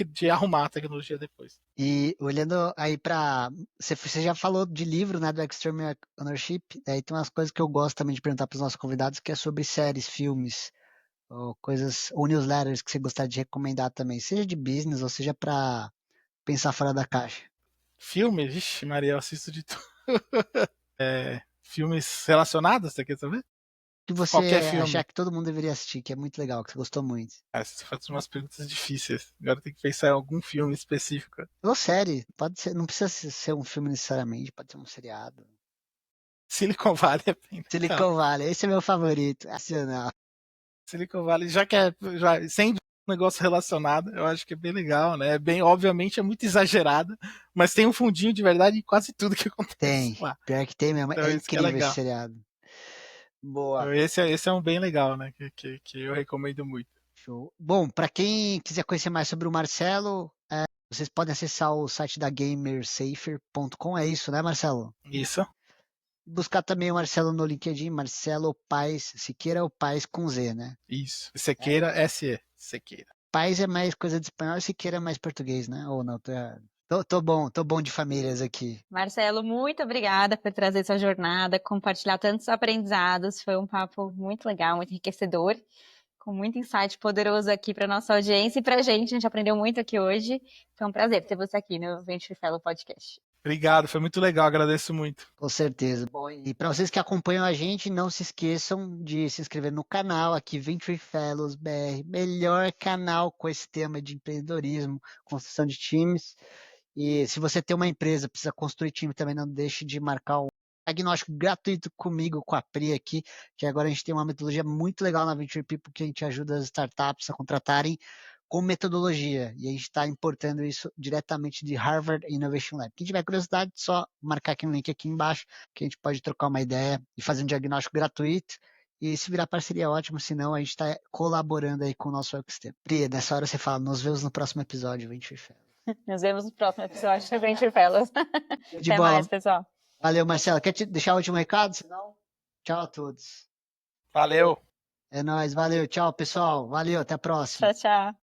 de arrumar a tecnologia depois. E olhando aí para. Você já falou de livro, né, do Extreme Ownership. Aí tem umas coisas que eu gosto também de perguntar para os nossos convidados, que é sobre séries, filmes, ou coisas, ou newsletters que você gostaria de recomendar também, seja de business ou seja para pensar fora da caixa. Filme, vixe, Maria, eu assisto de tudo. Filmes relacionados, você quer saber? Que Qualquer você achar filme. que todo mundo deveria assistir, que é muito legal, que você gostou muito. Você faz umas perguntas difíceis. Agora tem que pensar em algum filme específico. Ou série, pode ser, não precisa ser um filme necessariamente, pode ser um seriado. Silicon Valley é bem legal. Silicon Valley, esse é meu favorito, nacional. Silicon Valley, sem um negócio relacionado, eu acho que é bem legal, né? Bem, obviamente é muito exagerado, mas tem um fundinho de verdade em quase tudo que acontece Tem, lá. pior que tem mesmo, Então é isso que é incrível esse legal. seriado. Boa. Então, esse é um bem legal, né? Que eu recomendo muito. Show. Bom, para quem quiser conhecer mais sobre o Marcelo, vocês podem acessar o site da gamersafer.com, é isso, né, Marcelo? Isso, Buscar também o Marcelo no LinkedIn, Marcelo Paes Siqueira, o Paes com Z, né? isso. Sequeira SE. Sequeira. Paes é mais coisa de espanhol e Siqueira é mais português, né? Ou não, tô errado. Tô bom de famílias aqui. Marcelo, muito obrigada por trazer sua jornada, compartilhar tantos aprendizados. Foi um papo muito legal, muito enriquecedor, com muito insight poderoso aqui para nossa audiência e para a gente aprendeu muito aqui hoje. Foi um prazer ter você aqui no Venture Fellow Podcast. Obrigado, foi muito legal, agradeço muito. Com certeza. Bom, e para vocês que acompanham a gente, não se esqueçam de se inscrever no canal aqui, Venture Fellows BR, melhor canal com esse tema de empreendedorismo, construção de times. E se você tem uma empresa, precisa construir time também, não deixe de marcar um diagnóstico gratuito comigo, com a Pri aqui, que agora a gente tem uma metodologia muito legal na Venture People que a gente ajuda as startups a contratarem com metodologia. E a gente está importando isso diretamente de Harvard Innovation Lab. Quem tiver curiosidade, só marcar aqui no link aqui embaixo, que a gente pode trocar uma ideia e fazer um diagnóstico gratuito. E se virar parceria, ótimo, senão a gente está colaborando aí com o nosso ecossistema. Pri, nessa hora você fala, nos vemos no próximo episódio, Venture Fellows. Nos vemos no próximo episódio do Venture Fellows. De Até bola. mais, pessoal. Valeu, Marcelo. Quer te deixar o último recado? Senão, tchau a todos. Valeu. É nóis, valeu. Tchau, pessoal. Valeu, até a próxima. Tchau, tchau.